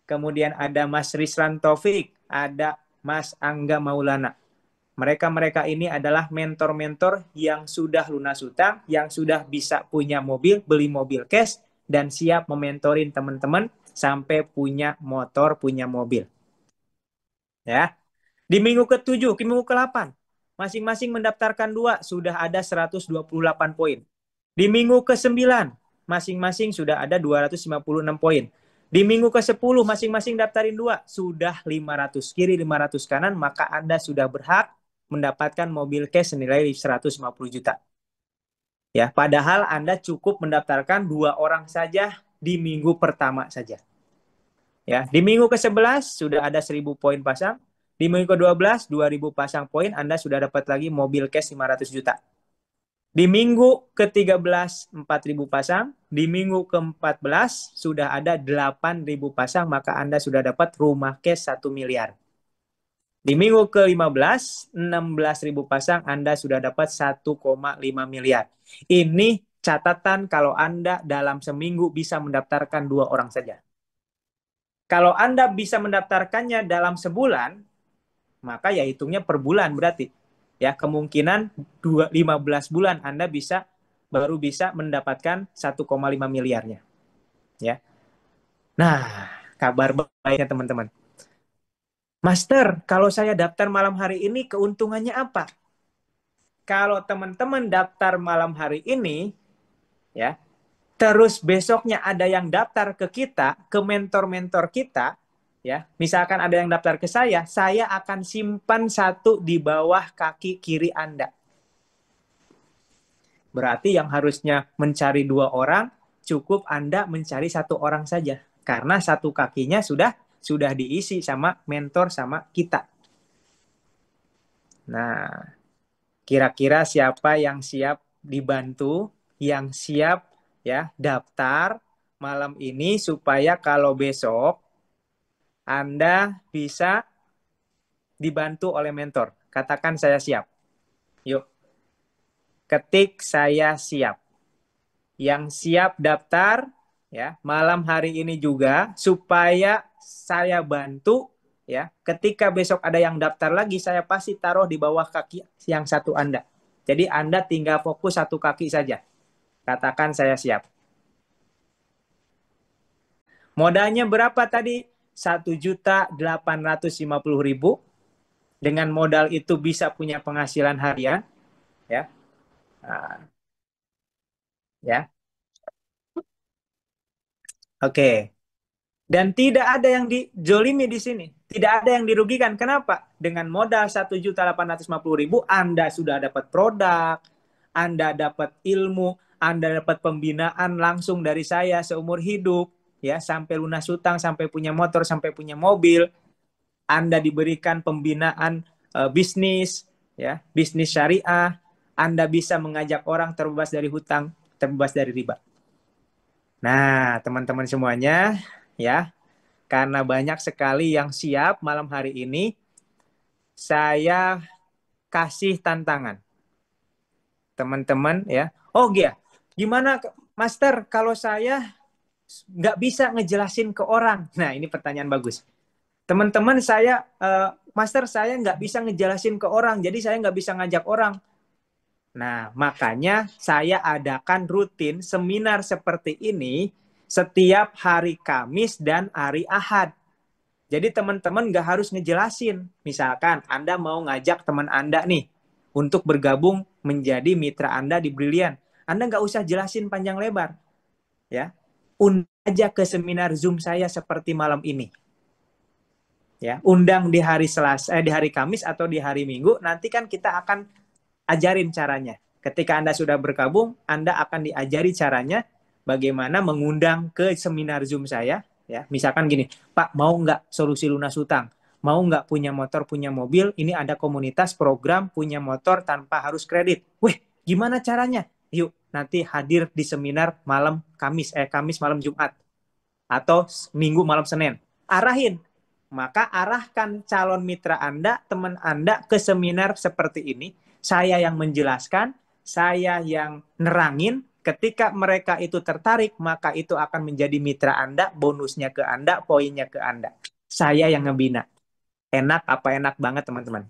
kemudian ada Mas Rislan Taufik, ada Mas Angga Maulana. Mereka-mereka ini adalah mentor-mentor yang sudah lunas hutang, yang sudah bisa punya mobil, beli mobil cash, dan siap mementorin teman-teman sampai punya motor, punya mobil. Ya. Di minggu ke-7, ke minggu ke-8, masing-masing mendaftarkan 2, sudah ada 128 poin. Di minggu ke-9, masing-masing sudah ada 256 poin. Di minggu ke-10, masing-masing daftarin 2, sudah 500 kiri, 500 kanan, maka Anda sudah berhak mendapatkan mobil cash senilai 150 juta. Ya, padahal Anda cukup mendaftarkan 2 orang saja di minggu pertama saja. Ya, di minggu ke-11 sudah ada 1000 poin pasang. Di minggu ke-12 2000 pasang poin, Anda sudah dapat lagi mobil cash 500 juta. Di minggu ke-13 4000 pasang, di minggu ke-14 sudah ada 8000 pasang, maka Anda sudah dapat rumah cash 1 miliar. Di minggu ke-15 16.000 pasang, Anda sudah dapat 1,5 miliar. Ini catatan kalau Anda dalam seminggu bisa mendaftarkan 2 orang saja. Kalau Anda bisa mendaftarkannya dalam sebulan, maka ya hitungnya per bulan berarti. Ya, kemungkinan 15 bulan Anda baru bisa mendapatkan 1,5 miliarnya. Ya. Nah, kabar baiknya teman-teman. Master, kalau saya daftar malam hari ini keuntungannya apa? Kalau teman-teman daftar malam hari ini, ya, terus besoknya ada yang daftar ke kita, ke mentor-mentor kita, ya, misalkan ada yang daftar ke saya akan simpan 1 di bawah kaki kiri Anda. Berarti yang harusnya mencari 2 orang, cukup Anda mencari 1 orang saja. Karena 1 kakinya sudah diisi sama mentor sama kita. Nah, kira-kira siapa yang siap dibantu, yang siap ya daftar malam ini supaya kalau besok Anda bisa dibantu oleh mentor. Katakan saya siap. Yuk. Ketik saya siap. Yang siap daftar ya malam hari ini juga supaya saya bantu ya. Ketika besok ada yang daftar lagi, saya pasti taruh di bawah kaki yang satu Anda. Jadi Anda tinggal fokus 1 kaki saja. Katakan saya siap. Modalnya berapa tadi? 1.850.000. Dengan modal itu bisa punya penghasilan harian, ya. Nah, ya. Oke. Dan tidak ada yang dijolimi di sini. Tidak ada yang dirugikan. Kenapa? Dengan modal 1.850.000 Anda sudah dapat produk, Anda dapat ilmu, Anda dapat pembinaan langsung dari saya seumur hidup, ya, sampai lunas hutang, sampai punya motor, sampai punya mobil. Anda diberikan pembinaan bisnis, ya, bisnis syariah. Anda bisa mengajak orang terbebas dari hutang, terbebas dari riba. Nah, teman-teman semuanya, ya, karena banyak sekali yang siap malam hari ini, saya kasih tantangan. Teman-teman, ya. Oh, iya. Gimana, Master, kalau saya nggak bisa ngejelasin ke orang? Nah, ini pertanyaan bagus. Teman-teman Master, saya nggak bisa ngejelasin ke orang, jadi saya nggak bisa ngajak orang. Nah, makanya saya adakan rutin seminar seperti ini setiap hari Kamis dan hari Ahad. Jadi teman-teman nggak harus ngejelasin. Misalkan Anda mau ngajak teman Anda nih untuk bergabung menjadi mitra Anda di Brilian. Anda nggak usah jelasin panjang lebar. Ya, undang aja ke seminar Zoom saya seperti malam ini. Ya, undang di hari Selasa, di hari Kamis atau di hari Minggu, nanti kan kita akan ajarin caranya. Ketika Anda sudah bergabung, Anda akan diajari caranya bagaimana mengundang ke seminar Zoom saya. Ya, misalkan gini, Pak, mau nggak solusi lunas hutang? Mau nggak punya motor, punya mobil? Ini ada komunitas program punya motor tanpa harus kredit. Wih, gimana caranya? Yuk, nanti hadir di seminar malam Kamis malam Jumat atau Minggu malam Senin. Arahin. Maka arahkan calon mitra Anda, teman Anda ke seminar seperti ini. Saya yang menjelaskan, saya yang nerangin. Ketika mereka itu tertarik, maka itu akan menjadi mitra Anda, bonusnya ke Anda, poinnya ke Anda. Saya yang ngebina. Enak apa enak banget, teman-teman.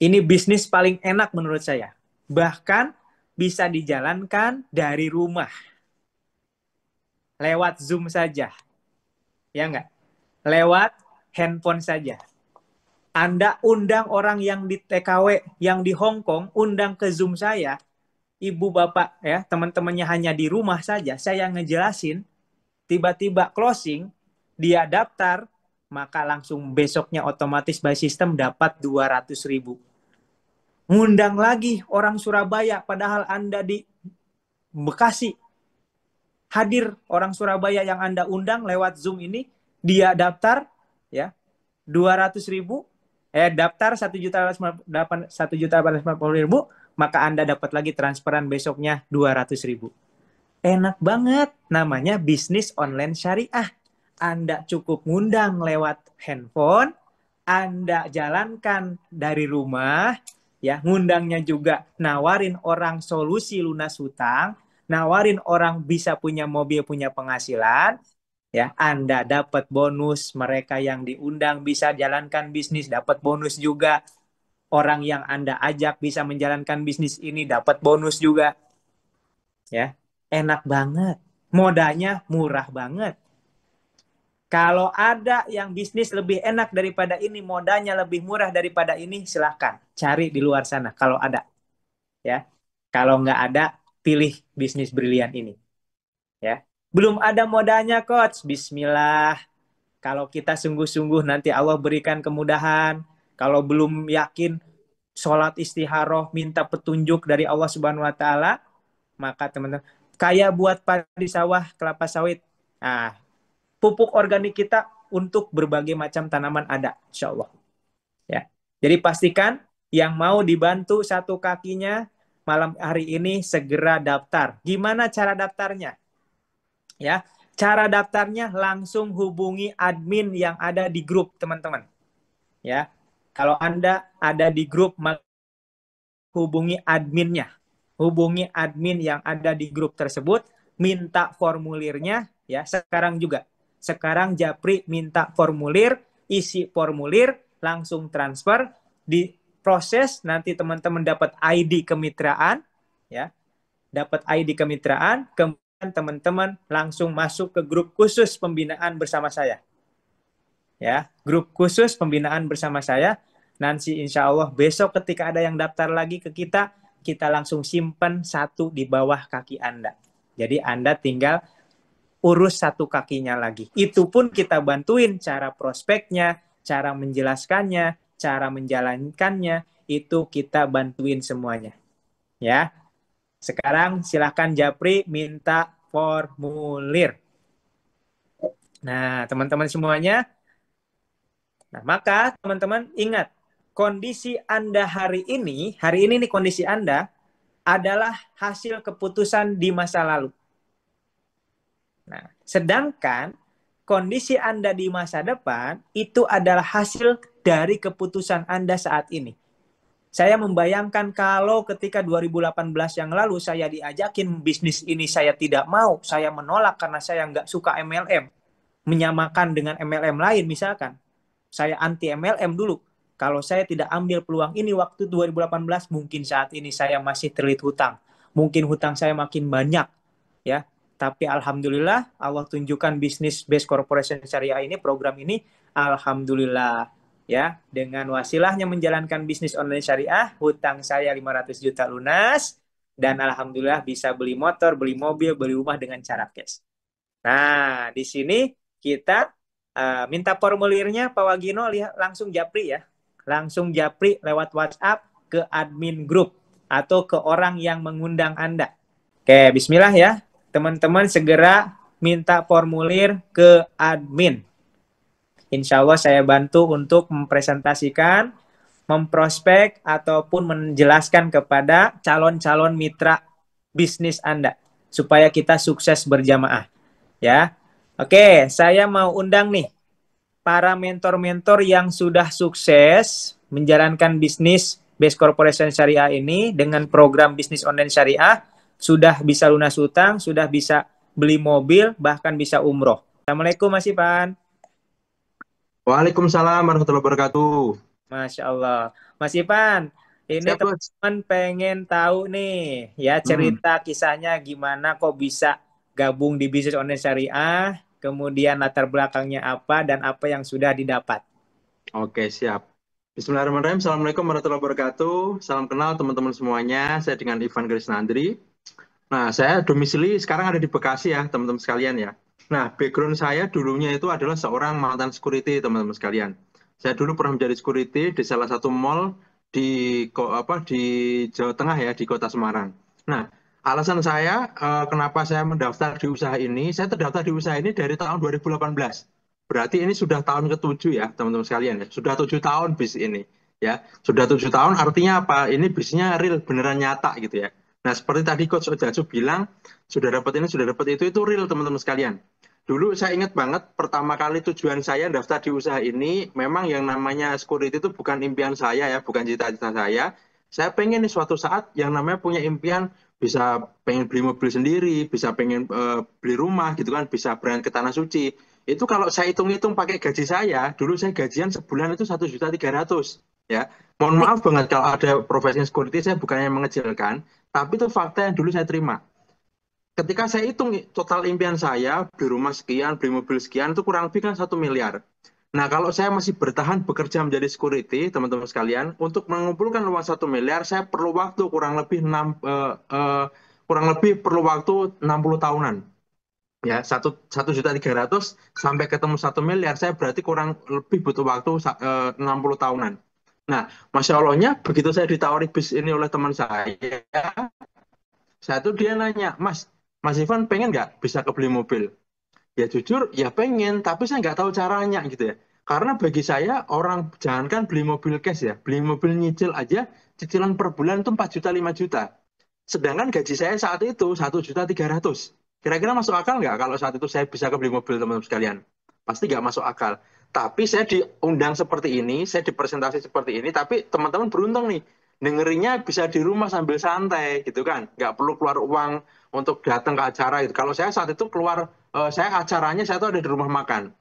Ini bisnis paling enak menurut saya. Bahkan bisa dijalankan dari rumah. Lewat Zoom saja. Ya nggak? Lewat handphone saja. Anda undang orang yang di TKW, yang di Hong Kong, undang ke Zoom saya, ibu bapak ya, teman-temannya hanya di rumah saja, saya ngejelasin, tiba-tiba closing, dia daftar, maka langsung besoknya otomatis by system dapat 200.000. Ngundang lagi orang Surabaya, padahal Anda di Bekasi. Hadir orang Surabaya yang Anda undang lewat Zoom ini, dia daftar, ya, 200.000, daftar 1.850.000, maka Anda dapat lagi transferan besoknya 200.000. Enak banget, namanya bisnis online syariah. Anda cukup ngundang lewat handphone, Anda jalankan dari rumah, ya, ngundangnya juga nawarin orang solusi lunas hutang, nawarin orang bisa punya mobil, punya penghasilan, ya, Anda dapat bonus, mereka yang diundang bisa jalankan bisnis dapat bonus juga, orang yang Anda ajak bisa menjalankan bisnis ini dapat bonus juga, ya. Enak banget, modalnya murah banget. Kalau ada yang bisnis lebih enak daripada ini, modalnya lebih murah daripada ini, silahkan cari di luar sana kalau ada, ya. Kalau nggak ada, pilih bisnis brilian ini, ya. Belum ada modalnya, coach, Bismillah. Kalau kita sungguh-sungguh nanti Allah berikan kemudahan. Kalau belum yakin, sholat istikharah, minta petunjuk dari Allah Subhanahu Wa Taala, maka teman-teman, kayak buat padi sawah, kelapa sawit. Nah, pupuk organik kita untuk berbagai macam tanaman ada, insya Allah. Ya. Jadi pastikan yang mau dibantu satu kakinya malam hari ini segera daftar. Gimana cara daftarnya? Ya, cara daftarnya langsung hubungi admin yang ada di grup, teman-teman. Ya, kalau Anda ada di grup, hubungi adminnya. Hubungi admin yang ada di grup tersebut, minta formulirnya, ya, sekarang juga. Sekarang Japri minta formulir, isi formulir, langsung transfer, diproses, nanti teman-teman dapat ID kemitraan, ya, dapat ID kemitraan, kemudian teman-teman langsung masuk ke grup khusus pembinaan bersama saya. Ya, grup khusus pembinaan bersama saya. Nanti insya Allah besok ketika ada yang daftar lagi ke kita, kita langsung simpan satu di bawah kaki Anda. Jadi Anda tinggal urus satu kakinya lagi. Itu pun kita bantuin cara prospeknya, cara menjelaskannya, cara menjalankannya, itu kita bantuin semuanya. Ya. Sekarang silakan Japri minta formulir. Nah, teman-teman semuanya, nah, maka teman-teman ingat, kondisi Anda hari ini nih kondisi Anda adalah hasil keputusan di masa lalu. Nah, sedangkan kondisi Anda di masa depan itu adalah hasil dari keputusan Anda saat ini. Saya membayangkan kalau ketika 2018 yang lalu saya diajakin bisnis ini, saya tidak mau, saya menolak karena saya nggak suka MLM. Menyamakan dengan MLM lain misalkan. Saya anti MLM dulu. Kalau saya tidak ambil peluang ini waktu 2018, mungkin saat ini saya masih terlilit hutang. Mungkin hutang saya makin banyak, ya. Tapi alhamdulillah Allah tunjukkan bisnis Base Corporation Syariah ini, program ini, alhamdulillah, ya, dengan wasilahnya menjalankan bisnis online syariah, hutang saya 500 juta lunas, dan alhamdulillah bisa beli motor, beli mobil, beli rumah dengan cara cash. Nah, di sini kita Minta formulirnya Pak Wagino, lihat langsung japri ya. Langsung japri lewat WhatsApp ke admin grup atau ke orang yang mengundang Anda. Oke, bismillah ya. Teman-teman segera minta formulir ke admin. Insya Allah saya bantu untuk mempresentasikan, memprospek, ataupun menjelaskan kepada calon-calon mitra bisnis Anda. Supaya kita sukses berjamaah. Ya, oke, saya mau undang nih para mentor-mentor yang sudah sukses menjalankan bisnis Base Corporation Syariah ini dengan program bisnis online syariah, sudah bisa lunas utang, sudah bisa beli mobil, bahkan bisa umroh. Assalamualaikum Mas Ipan. Waalaikumsalam warahmatullahi wabarakatuh. Masya Allah. Mas Ipan, ini Siap, Bos. teman-teman pengen tahu nih, ya cerita kisahnya gimana kok bisa gabung di bisnis online syariah, kemudian latar belakangnya apa, dan apa yang sudah didapat. Oke, siap. Bismillahirrahmanirrahim. Assalamualaikum warahmatullahi wabarakatuh. Salam kenal teman-teman semuanya. Saya dengan Ivan Krisnandri. Nah, saya domisili sekarang ada di Bekasi ya, teman-teman sekalian ya. Nah, background saya dulunya itu adalah seorang mantan security, teman-teman sekalian. Saya dulu pernah menjadi security di salah satu mall di Jawa Tengah ya, di Kota Semarang. Nah, alasan saya kenapa saya mendaftar di usaha ini, saya terdaftar di usaha ini dari tahun 2018. Berarti ini sudah tahun ke-7 ya, teman-teman sekalian ya. Sudah 7 tahun bis ini ya. Sudah 7 tahun artinya apa? Ini bisnya real, beneran nyata gitu ya. Nah, seperti tadi Coach Ojacu bilang, sudah dapat ini, sudah dapat itu real teman-teman sekalian. Dulu saya ingat banget, pertama kali tujuan saya daftar di usaha ini, memang yang namanya security itu bukan impian saya ya, bukan cita-cita saya. Saya pengen nih suatu saat yang namanya punya impian, bisa pengen beli mobil sendiri, bisa pengen beli rumah gitu kan, bisa berangkat ke Tanah Suci. Itu kalau saya hitung-hitung pakai gaji saya, dulu saya gajian sebulan itu 1.300.000 ya. Mohon maaf banget kalau ada profesi security, saya bukannya mengecilkan, tapi itu fakta yang dulu saya terima. Ketika saya hitung total impian saya, beli rumah sekian, beli mobil sekian, itu kurang lebih kan 1 miliar. Nah, kalau saya masih bertahan bekerja menjadi security, teman-teman sekalian, untuk mengumpulkan uang 1 miliar, saya perlu waktu kurang lebih perlu waktu 60 tahunan. Ya, 1.300.000 sampai ketemu 1 miliar, saya berarti kurang lebih butuh waktu 60 tahunan. Nah, Masya Allahnya, begitu saya ditawari bis ini oleh teman saya tuh dia nanya, Mas Ivan pengen nggak bisa kebeli mobil? Ya jujur, ya pengen, tapi saya nggak tahu caranya gitu ya. Karena bagi saya, orang jangankan beli mobil cash ya, beli mobil nyicil aja, cicilan per bulan itu 4 juta, 5 juta. Sedangkan gaji saya saat itu 1.300.000. Kira-kira masuk akal nggak kalau saat itu saya bisa kebeli mobil, teman-teman sekalian? Pasti nggak masuk akal. Tapi saya diundang seperti ini, saya dipresentasi seperti ini, tapi teman-teman beruntung nih, dengerinnya bisa di rumah sambil santai gitu kan, nggak perlu keluar uang untuk datang ke acara itu. Kalau saya saat itu keluar, saya acaranya saya tuh ada di rumah makan.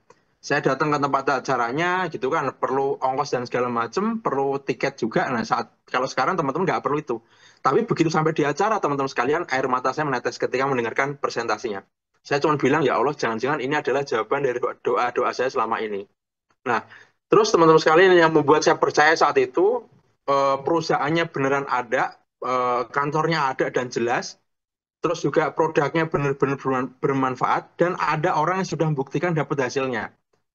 Saya datang ke tempat acaranya gitu kan, perlu ongkos dan segala macam, perlu tiket juga. Nah, kalau sekarang teman-teman nggak perlu itu. Tapi begitu sampai di acara, teman-teman sekalian, air mata saya menetes ketika mendengarkan presentasinya. Saya cuma bilang, ya Allah, jangan-jangan ini adalah jawaban dari doa-doa saya selama ini. Nah, terus teman-teman sekalian yang membuat saya percaya saat itu, perusahaannya beneran ada, kantornya ada dan jelas, terus juga produknya benar-benar bermanfaat, dan ada orang yang sudah membuktikan dapat hasilnya.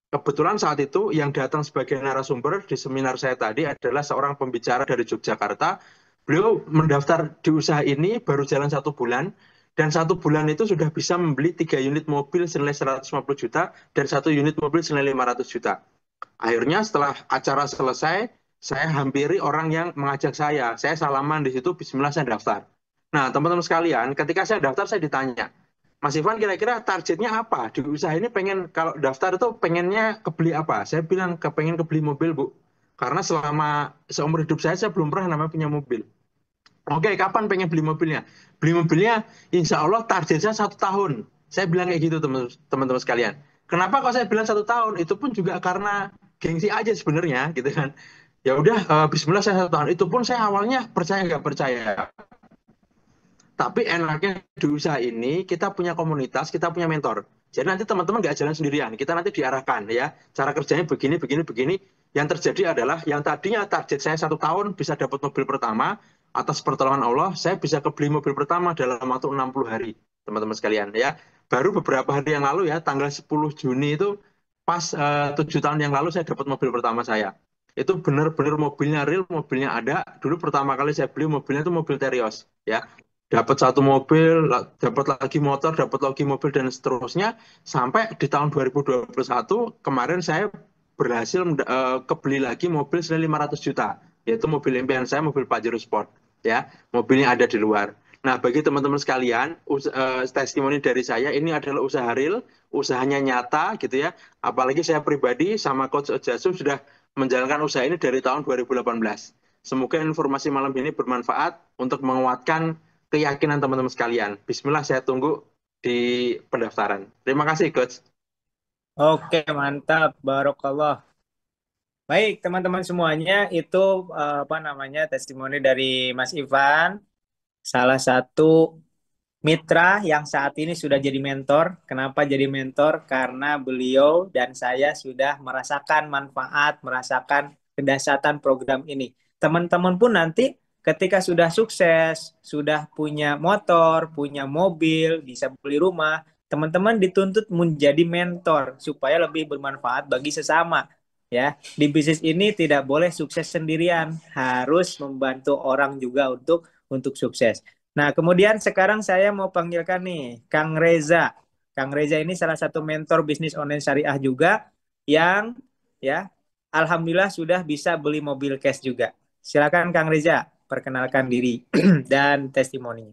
Kebetulan saat itu yang datang sebagai narasumber di seminar saya tadi adalah seorang pembicara dari Yogyakarta. Beliau mendaftar di usaha ini baru jalan 1 bulan, dan 1 bulan itu sudah bisa membeli 3 unit mobil senilai 150 juta dan 1 unit mobil senilai 500 juta. Akhirnya setelah acara selesai, saya hampiri orang yang mengajak saya. Saya salaman di situ, bismillah saya daftar. Nah, teman-teman sekalian, ketika saya daftar saya ditanya, Mas Ivan kira-kira targetnya apa? Di usaha ini pengen, kalau daftar itu pengennya kebeli apa? Saya bilang kepengen kebeli mobil, Bu. Karena selama seumur hidup saya belum pernah namanya punya mobil. Oke, kapan pengen beli mobilnya? Beli mobilnya, insya Allah target saya 1 tahun. Saya bilang kayak gitu teman-teman sekalian. Kenapa kok saya bilang 1 tahun? Itu pun juga karena gengsi aja sebenarnya, gitu kan. Ya udah, Bismillah saya 1 tahun. Itu pun saya awalnya percaya nggak percaya. Tapi enaknya di usaha ini kita punya komunitas, kita punya mentor. Jadi nanti teman-teman nggak jalan sendirian, kita nanti diarahkan ya. Cara kerjanya begini, begini, begini. Yang terjadi adalah yang tadinya target saya 1 tahun bisa dapat mobil pertama, atas pertolongan Allah, saya bisa kebeli mobil pertama dalam waktu 60 hari, teman-teman sekalian ya. Baru beberapa hari yang lalu ya, tanggal 10 Juni itu pas 7 tahun yang lalu saya dapat mobil pertama saya. Itu benar-benar mobilnya real, mobilnya ada. Dulu pertama kali saya beli mobilnya itu mobil Terios, ya. Dapat satu mobil, dapat lagi motor, dapat lagi mobil dan seterusnya sampai di tahun 2021 kemarin saya berhasil kebeli lagi mobil senilai 500 juta, yaitu mobil impian saya, mobil Pajero Sport, ya. Mobilnya ada di luar. Nah, bagi teman-teman sekalian, testimoni dari saya ini adalah usaha real, usahanya nyata gitu ya. Apalagi saya pribadi sama Coach Ojasu sudah menjalankan usaha ini dari tahun 2018. Semoga informasi malam ini bermanfaat untuk menguatkan keyakinan teman-teman sekalian. Bismillah, saya tunggu di pendaftaran. Terima kasih, Coach. Oke, mantap. Barokallah. Baik, teman-teman semuanya, itu apa namanya testimoni dari Mas Ivan, salah satu mitra yang saat ini sudah jadi mentor. Kenapa jadi mentor? Karena beliau dan saya sudah merasakan manfaat, merasakan kedahsyatan program ini. Teman-teman pun nanti ketika sudah sukses, sudah punya motor, punya mobil, bisa beli rumah, teman-teman dituntut menjadi mentor supaya lebih bermanfaat bagi sesama. Ya, di bisnis ini tidak boleh sukses sendirian, harus membantu orang juga untuk sukses. Nah, kemudian sekarang saya mau panggilkan nih Kang Reza. Kang Reza ini salah satu mentor bisnis online syariah juga yang ya alhamdulillah sudah bisa beli mobil cash juga. Silakan Kang Reza, perkenalkan diri dan testimoninya.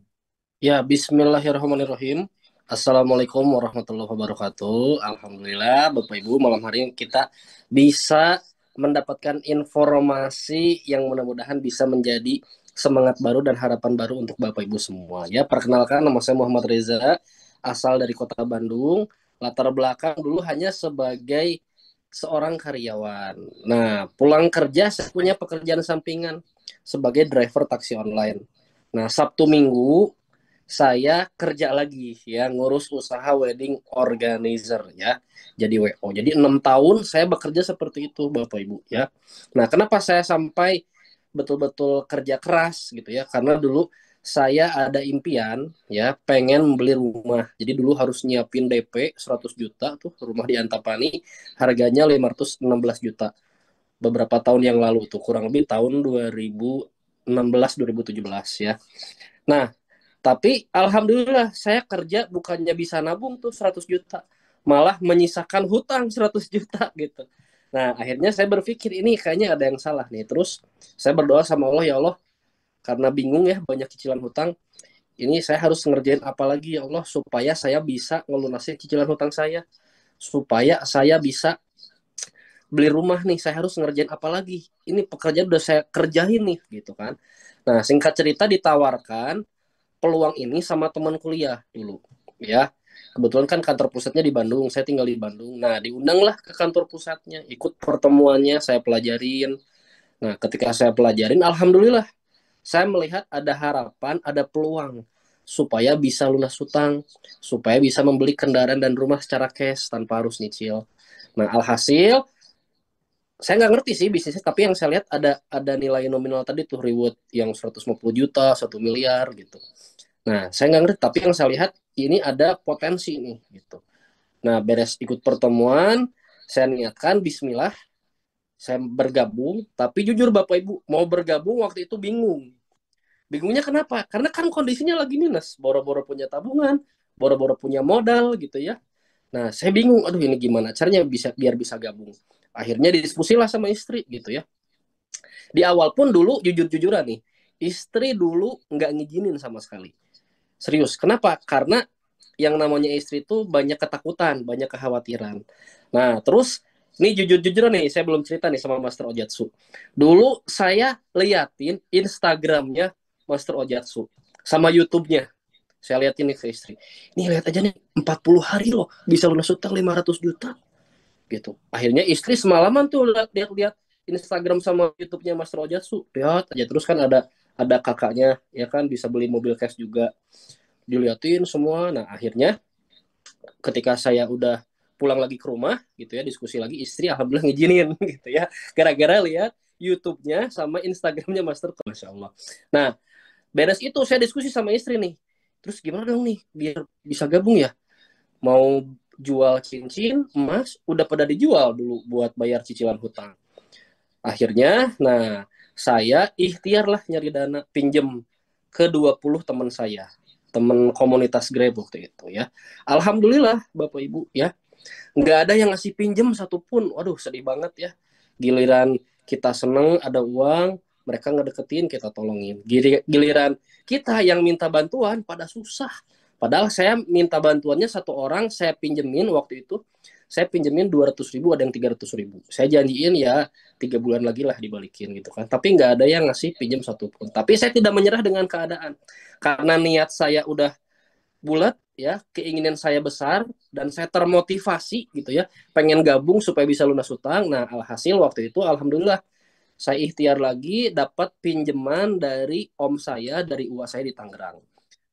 Ya, bismillahirrahmanirrahim. Assalamualaikum warahmatullahi wabarakatuh. Alhamdulillah, Bapak Ibu, malam hari ini kita bisa mendapatkan informasi yang mudah-mudahan bisa menjadi semangat baru dan harapan baru untuk Bapak Ibu semua. Ya, perkenalkan, nama saya Muhammad Reza, asal dari Kota Bandung. Latar belakang dulu hanya sebagai seorang karyawan. Nah, pulang kerja saya punya pekerjaan sampingan sebagai driver taksi online. Nah, Sabtu Minggu saya kerja lagi ya, ngurus usaha wedding organizer ya, jadi WO. Jadi 6 tahun saya bekerja seperti itu Bapak Ibu ya. Nah, kenapa saya sampai betul-betul kerja keras gitu ya, karena dulu saya ada impian ya, pengen membeli rumah. Jadi dulu harus nyiapin DP 100 juta tuh, rumah di Antapani harganya 516 juta beberapa tahun yang lalu tuh, kurang lebih tahun 2016 2017 ya. Nah, tapi alhamdulillah saya kerja bukannya bisa nabung tuh 100 juta, malah menyisakan hutang 100 juta gitu. Nah, akhirnya saya berpikir ini kayaknya ada yang salah nih. Terus saya berdoa sama Allah, ya Allah, karena bingung ya banyak cicilan hutang, ini saya harus ngerjain apa lagi ya Allah supaya saya bisa ngelunasin cicilan hutang saya, supaya saya bisa beli rumah nih, saya harus ngerjain apa lagi? Ini pekerjaan udah saya kerjain nih gitu kan. Nah, singkat cerita ditawarkan peluang ini sama teman kuliah dulu ya. Kebetulan kan kantor pusatnya di Bandung, saya tinggal di Bandung. Nah, diundanglah ke kantor pusatnya, ikut pertemuannya, saya pelajarin. Nah, ketika saya pelajarin, alhamdulillah saya melihat ada harapan, ada peluang supaya bisa lunas hutang, supaya bisa membeli kendaraan dan rumah secara cash tanpa harus nyicil. Nah, alhasil saya nggak ngerti sih bisnisnya, tapi yang saya lihat ada nilai nominal tadi tuh, reward yang 150 juta, 1 miliar gitu. Nah, saya nggak ngerti, tapi yang saya lihat ini ada potensi nih gitu. Nah, beres ikut pertemuan, saya niatkan Bismillah, saya bergabung. Tapi jujur Bapak Ibu, mau bergabung waktu itu bingung. Bingungnya kenapa? Karena kan kondisinya lagi minus, boro-boro punya tabungan, boro-boro punya modal gitu ya. Nah, saya bingung, aduh ini gimana caranya biar bisa gabung. Akhirnya diskusi lah sama istri gitu ya. Di awal pun dulu jujur-jujuran nih, istri dulu nggak ngizinin sama sekali. Serius, kenapa? Karena yang namanya istri itu banyak ketakutan, banyak kekhawatiran. Nah, terus ini jujur-jujuran nih, saya belum cerita nih sama Master Ojatsu. Dulu saya liatin Instagramnya Master Ojatsu sama YouTube-nya. Saya liatin nih ke istri. Nih lihat aja nih, 40 hari loh bisa lunas utang 500 juta. Gitu. Akhirnya istri semalaman tuh lihat Instagram sama YouTube-nya Master Ojatsu. Lihat aja, terus kan ada kakaknya ya kan bisa beli mobil cash juga, diliatin semua. Nah, akhirnya ketika saya udah pulang lagi ke rumah gitu ya, diskusi lagi, istri alhamdulillah ngizinin gitu ya, gara-gara lihat YouTube-nya sama Instagram-nya Master. Masya Allah. Nah, beres itu saya diskusi sama istri nih, terus gimana dong nih biar bisa gabung ya, mau jual cincin, emas, udah pada dijual dulu buat bayar cicilan hutang. Akhirnya, nah, saya ikhtiar lah nyari dana, pinjem ke 20 teman saya. Teman komunitas Grab waktu itu ya. Alhamdulillah Bapak Ibu ya. Nggak ada yang ngasih pinjem satupun. Waduh, sedih banget ya. Giliran kita seneng ada uang, mereka ngedeketin, kita tolongin. Giliran kita yang minta bantuan pada susah. Padahal saya minta bantuannya satu orang, saya pinjemin waktu itu, saya pinjemin 200.000, ada yang 300.000. Saya janjiin ya 3 bulan lagi lah dibalikin gitu kan. Tapi nggak ada yang ngasih pinjam satupun. Tapi saya tidak menyerah dengan keadaan. Karena niat saya udah bulat ya, keinginan saya besar dan saya termotivasi gitu ya, pengen gabung supaya bisa lunas hutang. Nah, alhasil waktu itu alhamdulillah saya ikhtiar lagi dapat pinjaman dari om saya, dari uang saya di Tangerang.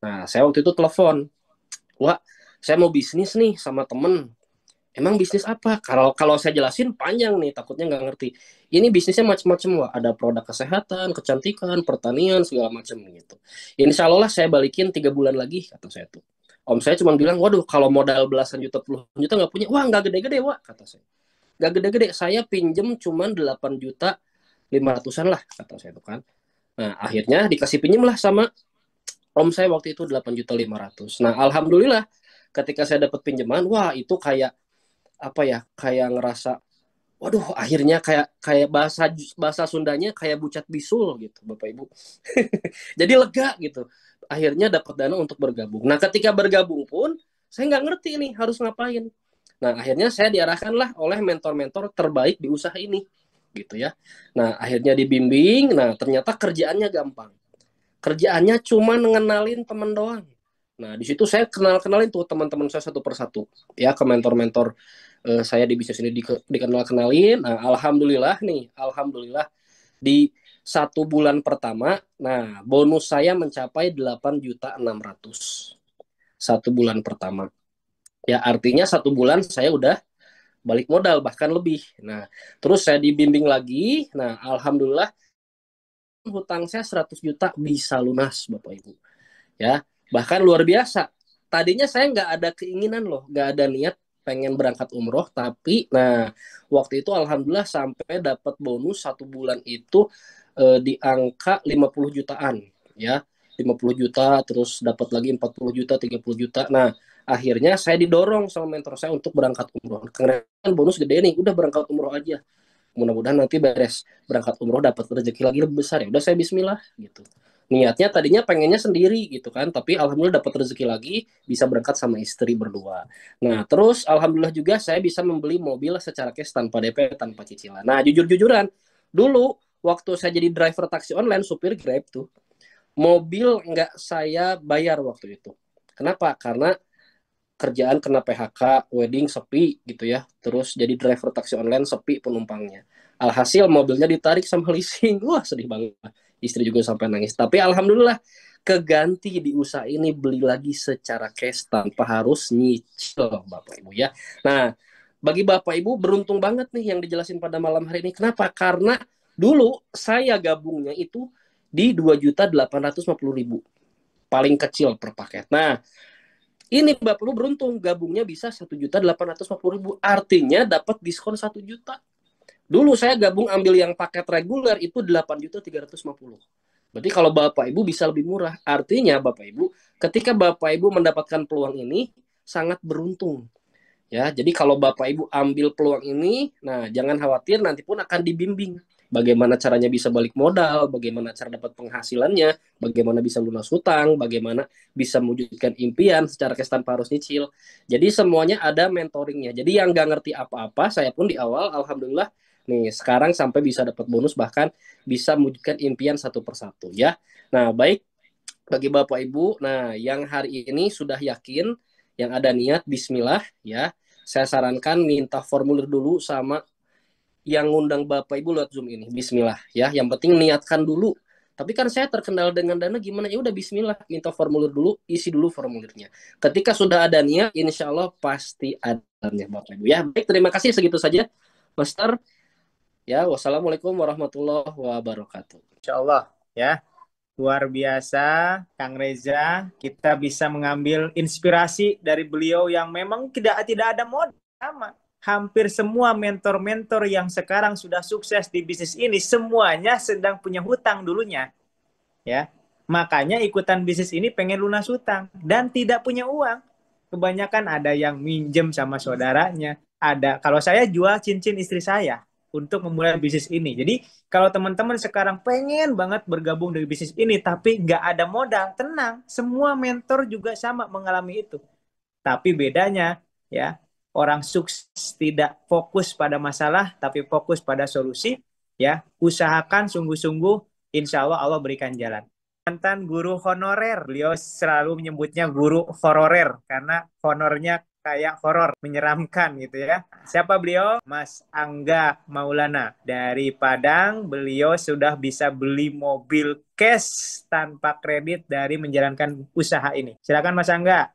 Nah, saya waktu itu telepon, "Wah, saya mau bisnis nih sama temen." "Emang bisnis apa?" Kalau saya jelasin panjang nih, takutnya nggak ngerti. Ini bisnisnya macam-macam, Wah. Ada produk kesehatan, kecantikan, pertanian, segala macam gitu. Insya Allah saya balikin 3 bulan lagi, kata saya tuh. Om saya cuma bilang, "Waduh, kalau modal belasan juta, puluhan juta nggak punya." "Wah, nggak gede-gede, Wah," kata saya. "Nggak gede-gede, saya pinjem cuma 8.500.000-an lah," kata saya tuh kan. Nah, akhirnya dikasih pinjem lah sama om saya waktu itu 8.500.000. Nah, alhamdulillah ketika saya dapat pinjaman, wah itu kayak apa ya, kayak ngerasa waduh, akhirnya kayak kayak bahasa bahasa Sundanya kayak bucat bisul gitu Bapak Ibu. Jadi lega gitu, akhirnya dapat dana untuk bergabung. Nah, ketika bergabung pun saya nggak ngerti nih harus ngapain. Nah, akhirnya saya diarahkan lah oleh mentor-mentor terbaik di usaha ini gitu ya. Nah, akhirnya dibimbing. Nah, ternyata kerjaannya gampang, kerjaannya cuma ngenalin teman doang. Nah, di situ saya kenalin tuh teman-teman saya satu persatu ya, ke mentor-mentor saya di bisnis ini dikenal-kenalin. Nah, alhamdulillah nih, alhamdulillah di 1 bulan pertama, nah bonus saya mencapai 8.600.000 1 bulan pertama. Ya, artinya 1 bulan saya udah balik modal bahkan lebih. Nah, terus saya dibimbing lagi. Nah, alhamdulillah hutang saya 100 juta bisa lunas Bapak Ibu. Ya, bahkan luar biasa. Tadinya saya nggak ada keinginan loh, nggak ada niat pengen berangkat umroh, tapi nah waktu itu alhamdulillah sampai dapat bonus 1 bulan itu di angka 50 jutaan ya, 50 juta, terus dapat lagi 40 juta, 30 juta. Nah, akhirnya saya didorong sama mentor saya untuk berangkat umroh. Karena kan bonus gede nih, udah berangkat umroh aja. Mudah-mudahan nanti beres berangkat umroh dapat rezeki lagi lebih besar. Ya udah, saya bismillah gitu. Niatnya tadinya pengennya sendiri gitu kan, tapi alhamdulillah dapat rezeki lagi, bisa berangkat sama istri berdua. Nah, terus alhamdulillah juga saya bisa membeli mobil secara cash, tanpa DP, tanpa cicilan. Nah, jujur-jujuran, dulu waktu saya jadi driver taksi online, supir Grab tuh, mobil nggak saya bayar waktu itu. Kenapa? Karena kerjaan kena PHK, wedding sepi gitu ya. Terus jadi driver taksi online, sepi penumpangnya. Alhasil mobilnya ditarik sama leasing. Wah, sedih banget. Istri juga sampai nangis. Tapi alhamdulillah keganti di usaha ini, beli lagi secara cash tanpa harus nyicil Bapak Ibu ya. Nah, bagi Bapak Ibu beruntung banget nih yang dijelasin pada malam hari ini. Kenapa? Karena dulu saya gabungnya itu di 2.850.000 paling kecil per paket. Nah, ini Bapak Ibu beruntung gabungnya bisa 1.850.000, artinya dapat diskon 1 juta. Dulu saya gabung ambil yang paket reguler itu 8.350.000. Berarti kalau Bapak Ibu bisa lebih murah, artinya Bapak Ibu ketika Bapak Ibu mendapatkan peluang ini sangat beruntung. Ya, jadi kalau Bapak Ibu ambil peluang ini, nah jangan khawatir, nanti pun akan dibimbing bagaimana caranya bisa balik modal, bagaimana cara dapat penghasilannya, bagaimana bisa lunas hutang, bagaimana bisa mewujudkan impian secara cash tanpa harus nyicil. Jadi semuanya ada mentoringnya. Jadi yang nggak ngerti apa-apa, saya pun di awal alhamdulillah nih sekarang sampai bisa dapat bonus, bahkan bisa mewujudkan impian satu persatu ya. Nah, baik bagi Bapak Ibu, nah yang hari ini sudah yakin, yang ada niat, bismillah ya. Saya sarankan minta formulir dulu sama yang ngundang Bapak Ibu lewat Zoom ini. Bismillah ya. Yang penting niatkan dulu. Tapi kan saya terkendala dengan dana gimana? Ya udah bismillah, minta formulir dulu, isi dulu formulirnya. Ketika sudah ada niat, insya Allah pasti ada Bapak Ibu ya. Baik, terima kasih, segitu saja Master. Ya, wassalamualaikum warahmatullahi wabarakatuh. Insya Allah ya. Luar biasa, Kang Reza. Kita bisa mengambil inspirasi dari beliau yang memang tidak ada modal sama. Hampir semua mentor-mentor yang sekarang sudah sukses di bisnis ini semuanya sedang punya hutang dulunya, ya. Makanya ikutan bisnis ini pengen lunas hutang dan tidak punya uang. Kebanyakan ada yang minjem sama saudaranya. Ada, kalau saya jual cincin istri saya untuk memulai bisnis ini. Jadi kalau teman-teman sekarang pengen banget bergabung di bisnis ini tapi nggak ada modal, tenang. Semua mentor juga sama mengalami itu. Tapi bedanya, ya, orang sukses tidak fokus pada masalah tapi fokus pada solusi, ya. Usahakan sungguh-sungguh, insya Allah Allah berikan jalan. Mantan guru honorer, beliau selalu menyebutnya guru hororer karena honornya kayak horor, menyeramkan gitu ya. Siapa beliau? Mas Angga Maulana dari Padang. Beliau sudah bisa beli mobil cash tanpa kredit dari menjalankan usaha ini. Silakan Mas Angga.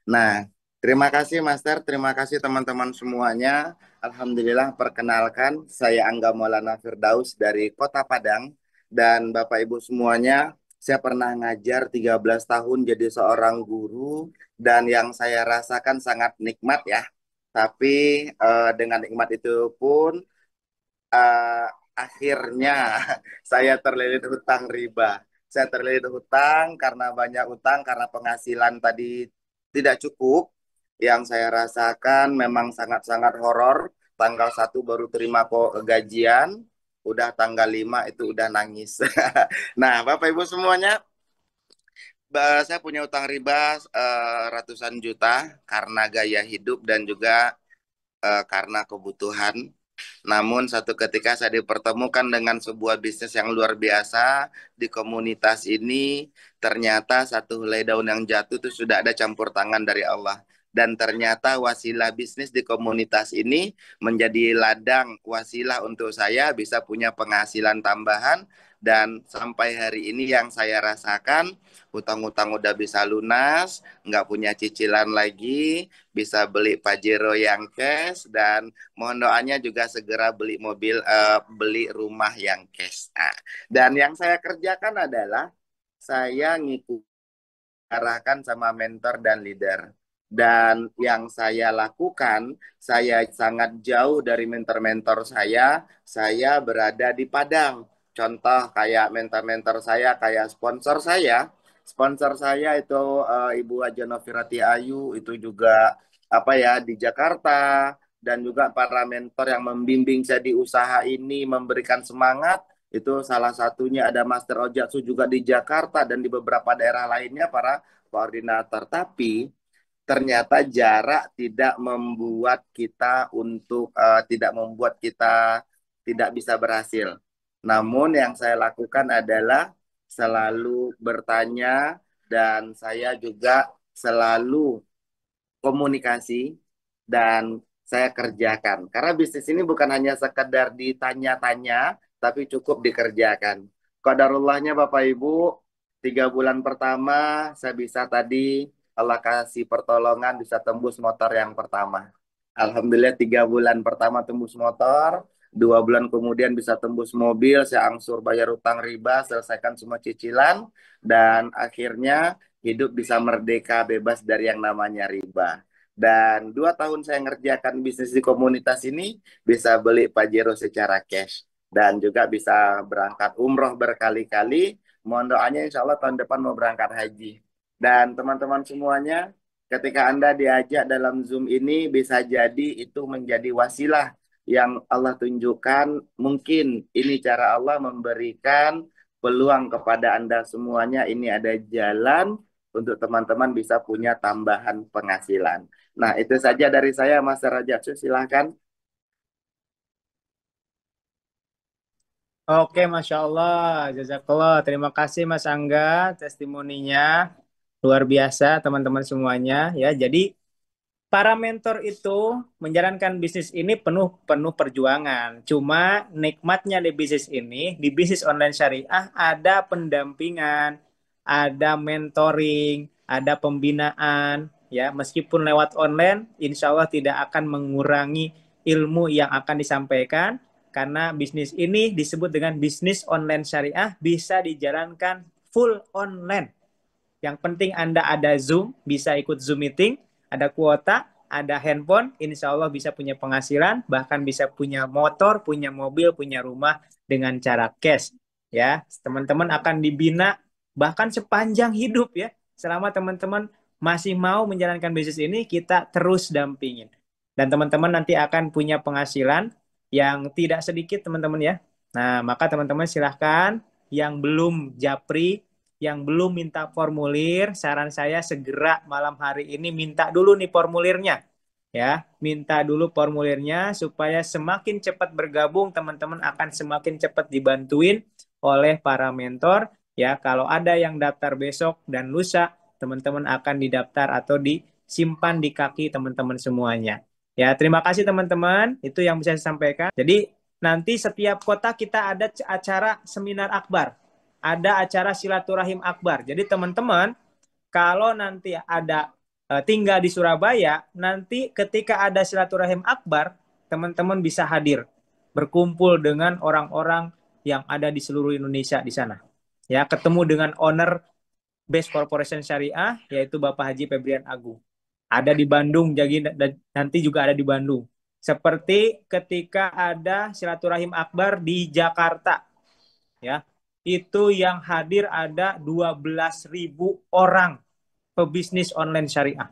Nah, terima kasih Master, terima kasih teman-teman semuanya. Alhamdulillah, perkenalkan saya Angga Maulana Firdaus dari Kota Padang. Dan Bapak Ibu semuanya, saya pernah ngajar 13 tahun jadi seorang guru dan yang saya rasakan sangat nikmat ya. Tapi dengan nikmat itu pun akhirnya saya terlilit hutang riba. Saya terlilit hutang karena banyak utang, karena penghasilan tadi tidak cukup. Yang saya rasakan memang sangat-sangat horor. Tanggal 1 baru terima kok gajian, udah tanggal 5 itu udah nangis. Nah, Bapak Ibu semuanya, saya punya utang riba ratusan juta karena gaya hidup dan juga karena kebutuhan. Namun satu ketika saya dipertemukan dengan sebuah bisnis yang luar biasa di komunitas ini, ternyata satu helai daun yang jatuh itu sudah ada campur tangan dari Allah. Dan ternyata wasilah bisnis di komunitas ini menjadi ladang wasilah untuk saya bisa punya penghasilan tambahan. Dan sampai hari ini yang saya rasakan, hutang-hutang udah bisa lunas, nggak punya cicilan lagi, bisa beli Pajero yang cash, dan mohon doanya juga segera beli mobil, beli rumah yang cash. Dan yang saya kerjakan adalah saya ngikut arahkan sama mentor dan leader. Dan yang saya lakukan, saya sangat jauh dari mentor-mentor saya berada di Padang. Contoh kayak mentor-mentor saya, kayak sponsor saya itu Ibu Haja Novirati Ayu, itu juga apa ya di Jakarta, dan juga para mentor yang membimbing saya di usaha ini, memberikan semangat, itu salah satunya ada Master Ojatsu juga di Jakarta dan di beberapa daerah lainnya para koordinator. Tapi ternyata jarak tidak membuat kita tidak bisa berhasil. Namun yang saya lakukan adalah selalu bertanya dan saya juga selalu komunikasi dan saya kerjakan. Karena bisnis ini bukan hanya sekedar ditanya-tanya, tapi cukup dikerjakan. Qadarullahnya Bapak Ibu, 3 bulan pertama saya bisa tadi Allah kasih pertolongan bisa tembus motor yang pertama. Alhamdulillah 3 bulan pertama tembus motor, 2 bulan kemudian bisa tembus mobil, saya angsur bayar utang riba, selesaikan semua cicilan, dan akhirnya hidup bisa merdeka bebas dari yang namanya riba. Dan 2 tahun saya ngerjakan bisnis di komunitas ini, bisa beli Pajero secara cash. Dan juga bisa berangkat umroh berkali-kali. Mohon doanya insya Allah tahun depan mau berangkat haji. Dan teman-teman semuanya, ketika Anda diajak dalam Zoom ini, bisa jadi itu menjadi wasilah yang Allah tunjukkan. Mungkin ini cara Allah memberikan peluang kepada Anda semuanya. Ini ada jalan untuk teman-teman bisa punya tambahan penghasilan. Nah, itu saja dari saya, Mas Rajatsu. Silahkan. Oke, Masya Allah. Jazakallah. Terima kasih Mas Angga, testimoninya. Luar biasa teman-teman semuanya. Ya, jadi para mentor itu menjalankan bisnis ini penuh penuh perjuangan. Cuma nikmatnya di bisnis ini, di bisnis online syariah ada pendampingan, ada mentoring, ada pembinaan. Ya, meskipun lewat online, insya Allah tidak akan mengurangi ilmu yang akan disampaikan, karena bisnis ini disebut dengan bisnis online syariah, bisa dijalankan full online. Yang penting Anda ada Zoom, bisa ikut Zoom meeting, ada kuota, ada handphone, insya Allah bisa punya penghasilan, bahkan bisa punya motor, punya mobil, punya rumah dengan cara cash. Ya, teman-teman akan dibina bahkan sepanjang hidup ya. Selama teman-teman masih mau menjalankan bisnis ini, kita terus dampingin. Dan teman-teman nanti akan punya penghasilan yang tidak sedikit teman-teman ya. Nah, maka teman-teman silahkan yang belum japri, yang belum minta formulir, saran saya segera malam hari ini minta dulu nih formulirnya. Ya, minta dulu formulirnya supaya semakin cepat bergabung, teman-teman akan semakin cepat dibantuin oleh para mentor. Ya, kalau ada yang daftar besok dan lusa, teman-teman akan didaftar atau disimpan di kaki teman-teman semuanya. Ya, terima kasih teman-teman. Itu yang bisa saya sampaikan. Jadi, nanti setiap kota kita ada acara seminar akbar, ada acara silaturahim akbar. Jadi teman-teman, kalau nanti ada tinggal di Surabaya, nanti ketika ada silaturahim akbar, teman-teman bisa hadir, berkumpul dengan orang-orang yang ada di seluruh Indonesia di sana. Ya, ketemu dengan owner Best Corporation Syariah, yaitu Bapak Haji Febrian Agung. Ada di Bandung, jadi nanti juga ada di Bandung. Seperti ketika ada silaturahim akbar di Jakarta, ya, itu yang hadir ada 12.000 orang pebisnis online syariah.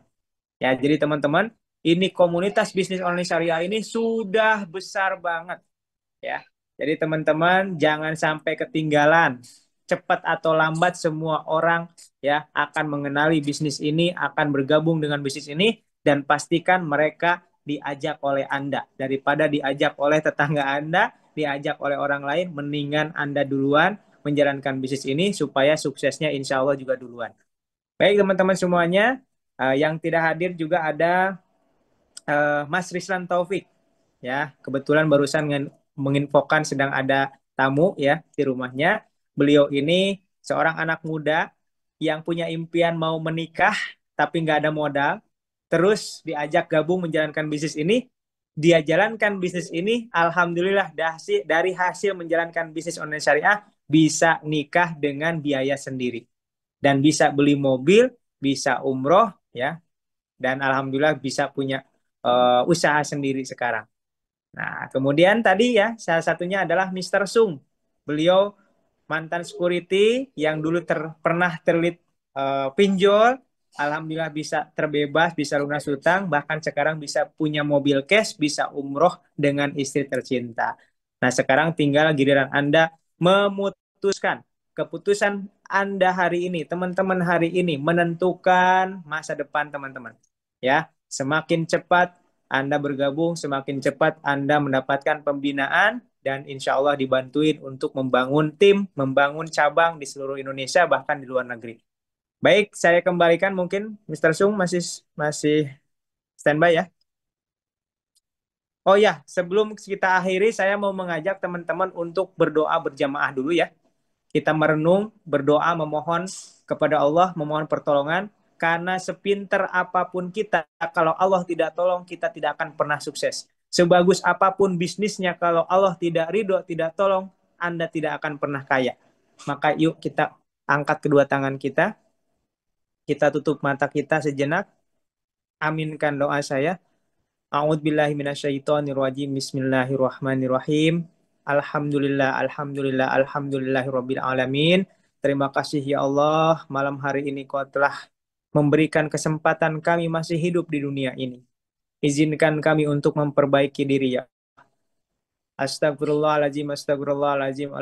Ya, jadi teman-teman, ini komunitas bisnis online syariah ini sudah besar banget ya. Jadi teman-teman jangan sampai ketinggalan. Cepat atau lambat semua orang ya akan mengenali bisnis ini, akan bergabung dengan bisnis ini, dan pastikan mereka diajak oleh Anda daripada diajak oleh tetangga Anda, diajak oleh orang lain. Mendingan Anda duluan menjalankan bisnis ini supaya suksesnya insya Allah juga duluan. Baik teman-teman semuanya, yang tidak hadir juga ada Mas Rislan Taufik. Ya, kebetulan barusan menginfokan sedang ada tamu ya di rumahnya. Beliau ini seorang anak muda yang punya impian mau menikah tapi nggak ada modal. Terus diajak gabung menjalankan bisnis ini. Dia jalankan bisnis ini, alhamdulillah dari hasil menjalankan bisnis online syariah bisa nikah dengan biaya sendiri dan bisa beli mobil, bisa umroh ya, dan alhamdulillah bisa punya usaha sendiri sekarang. Nah, kemudian tadi ya, salah satunya adalah Mr. Sung. Beliau mantan security yang dulu pernah terlilit pinjol, alhamdulillah bisa terbebas, bisa lunas hutang, bahkan sekarang bisa punya mobil cash, bisa umroh dengan istri tercinta. Nah, sekarang tinggal giliran Anda memutuskan. Keputusan Anda hari ini, teman-teman hari ini, menentukan masa depan teman-teman. Ya, semakin cepat Anda bergabung, semakin cepat Anda mendapatkan pembinaan, dan insya Allah dibantuin untuk membangun tim, membangun cabang di seluruh Indonesia, bahkan di luar negeri. Baik, saya kembalikan mungkin Mr. Sung masih standby ya. Oh ya, sebelum kita akhiri, saya mau mengajak teman-teman untuk berdoa berjamaah dulu ya. Kita merenung, berdoa, memohon kepada Allah, memohon pertolongan, karena sepinter apapun kita, kalau Allah tidak tolong, kita tidak akan pernah sukses. Sebagus apapun bisnisnya, kalau Allah tidak ridho, tidak tolong, Anda tidak akan pernah kaya. Maka yuk kita angkat kedua tangan kita tutup mata kita sejenak, aminkan doa saya. A'udzubillahi minasyaitonirrajim. Bismillahirrahmanirrahim. Alhamdulillah, alhamdulillah, alhamdulillahirabbil alamin. Terima kasih ya Allah, malam hari ini Kau telah memberikan kesempatan kami masih hidup di dunia ini. Izinkan kami untuk memperbaiki diri ya. Astagfirullahaladzim, astagfirullahaladzim,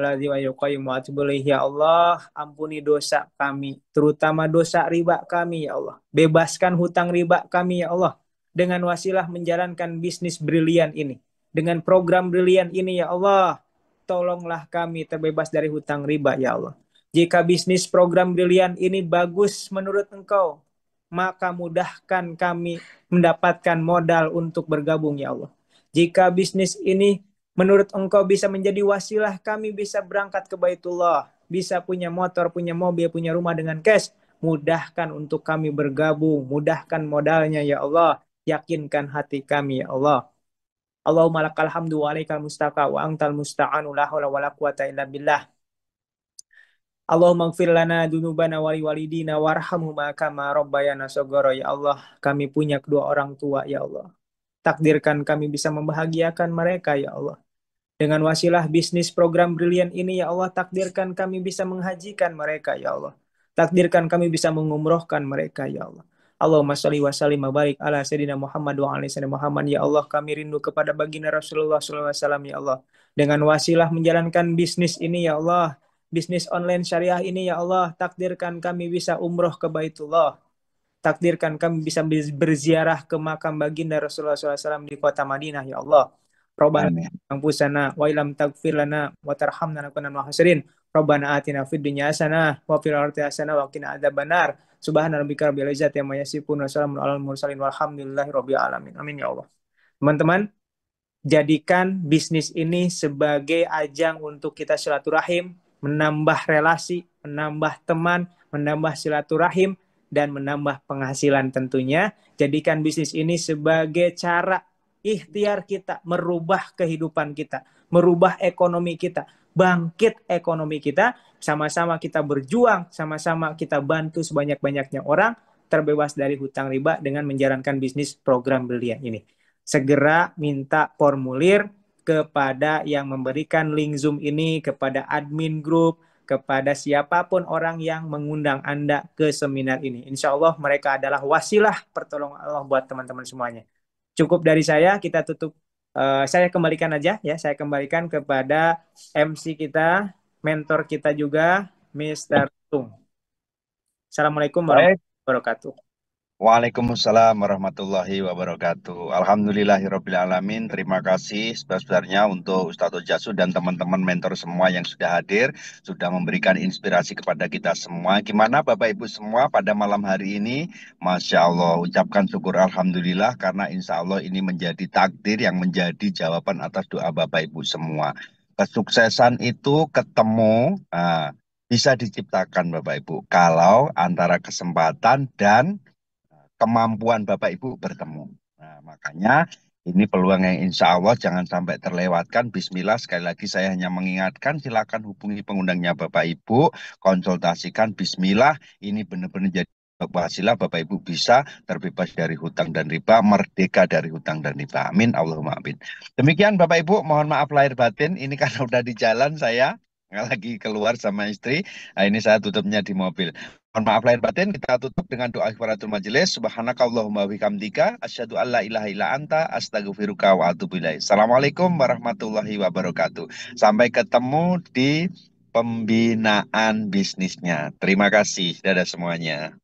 ya Allah, ampuni dosa kami, terutama dosa riba kami ya Allah. Bebaskan hutang riba kami ya Allah, dengan wasilah menjalankan bisnis brilian ini. Dengan program brilian ini ya Allah, tolonglah kami terbebas dari hutang riba ya Allah. Jika bisnis program brilian ini bagus menurut Engkau, maka mudahkan kami mendapatkan modal untuk bergabung ya Allah. Jika bisnis ini menurut Engkau bisa menjadi wasilah kami bisa berangkat ke Baitullah, bisa punya motor, punya mobil, punya rumah dengan cash, mudahkan untuk kami bergabung, mudahkan modalnya ya Allah, yakinkan hati kami ya Allah. Allahumma lakal hamdu wa alaikal mustaqa wa antal musta'anu la haula wa la quwata illa billah. Allahumma gfir lana dunubana wali walidina warhamhuma kama rabbayana shogoro. Ya Allah, kami punya kedua orang tua, ya Allah. Takdirkan kami bisa membahagiakan mereka, ya Allah. Dengan wasilah bisnis program brilian ini, ya Allah, takdirkan kami bisa menghajikan mereka, ya Allah. Takdirkan kami bisa mengumrohkan mereka, ya Allah. Allahumma sholli wa sallim wa barik ala sayyidina Muhammad wa ala sayyidina Muhammad. Ya Allah, kami rindu kepada baginda Rasulullah SAW, ya Allah. Dengan wasilah menjalankan bisnis ini, ya Allah, bisnis online syariah ini, ya Allah, takdirkan kami bisa umroh ke Baitullah. Takdirkan kami bisa berziarah ke makam baginda Rasulullah SAW di kota Madinah, ya Allah. Rabbana Amin. anfusana wa ilam taghfir lana wa tarhamna lanakunanna minal khasirin. Rabbana atina fid dunya hasanah wa fil akhirati hasanah wa qina adzabannar. Subhana rabbika rabbil izzati amma yasifun wa salamun alal mursalin walhamdulillahi rabbil alamin. Amin ya Allah. Teman-teman, jadikan bisnis ini sebagai ajang untuk kita silaturahim, menambah relasi, menambah teman, menambah silaturahim, dan menambah penghasilan tentunya. Jadikan bisnis ini sebagai cara ikhtiar kita merubah kehidupan kita, merubah ekonomi kita, bangkit ekonomi kita, sama-sama kita berjuang, sama-sama kita bantu sebanyak-banyaknya orang terbebas dari hutang riba dengan menjalankan bisnis program brilian ini. Segera minta formulir kepada yang memberikan link Zoom ini, kepada admin grup, kepada siapapun orang yang mengundang Anda ke seminar ini. Insya Allah mereka adalah wasilah pertolongan Allah buat teman-teman semuanya. Cukup dari saya, kita tutup. Saya kembalikan aja ya, saya kembalikan kepada MC kita, mentor kita juga, Mr. Tung. Assalamualaikum Baik. warahmatullahi wabarakatuh. Waalaikumsalam warahmatullahi wabarakatuh. Alhamdulillahirrabbilalamin. Terima kasih sebesar-besarnya untuk Ustadz Jasu dan teman-teman mentor semua yang sudah hadir, sudah memberikan inspirasi kepada kita semua. Gimana Bapak Ibu semua pada malam hari ini? Masya Allah, ucapkan syukur Alhamdulillah karena insya Allah ini menjadi takdir yang menjadi jawaban atas doa Bapak Ibu semua. Kesuksesan itu ketemu, bisa diciptakan Bapak Ibu kalau antara kesempatan dan kemampuan Bapak Ibu bertemu. Nah, makanya ini peluang yang insya Allah jangan sampai terlewatkan. Bismillah, sekali lagi saya hanya mengingatkan, silakan hubungi pengundangnya Bapak Ibu, konsultasikan. Bismillah, ini benar-benar jadi wasilah Bapak Ibu bisa terbebas dari hutang dan riba, merdeka dari hutang dan riba. Amin, Allahumma amin. Demikian Bapak Ibu, mohon maaf lahir batin. Ini karena udah di jalan saya lagi keluar sama istri. Nah, ini saya tutupnya di mobil. Mohon maaf lahir batin, kita tutup dengan doa kifaratul majelis. Subhanakallahumma bihamdika asyhadu alla ilaha illa anta astaghfiruka wa atubu ilaik. Assalamualaikum warahmatullahi wabarakatuh. Sampai ketemu di pembinaan bisnisnya. Terima kasih. Dadah semuanya.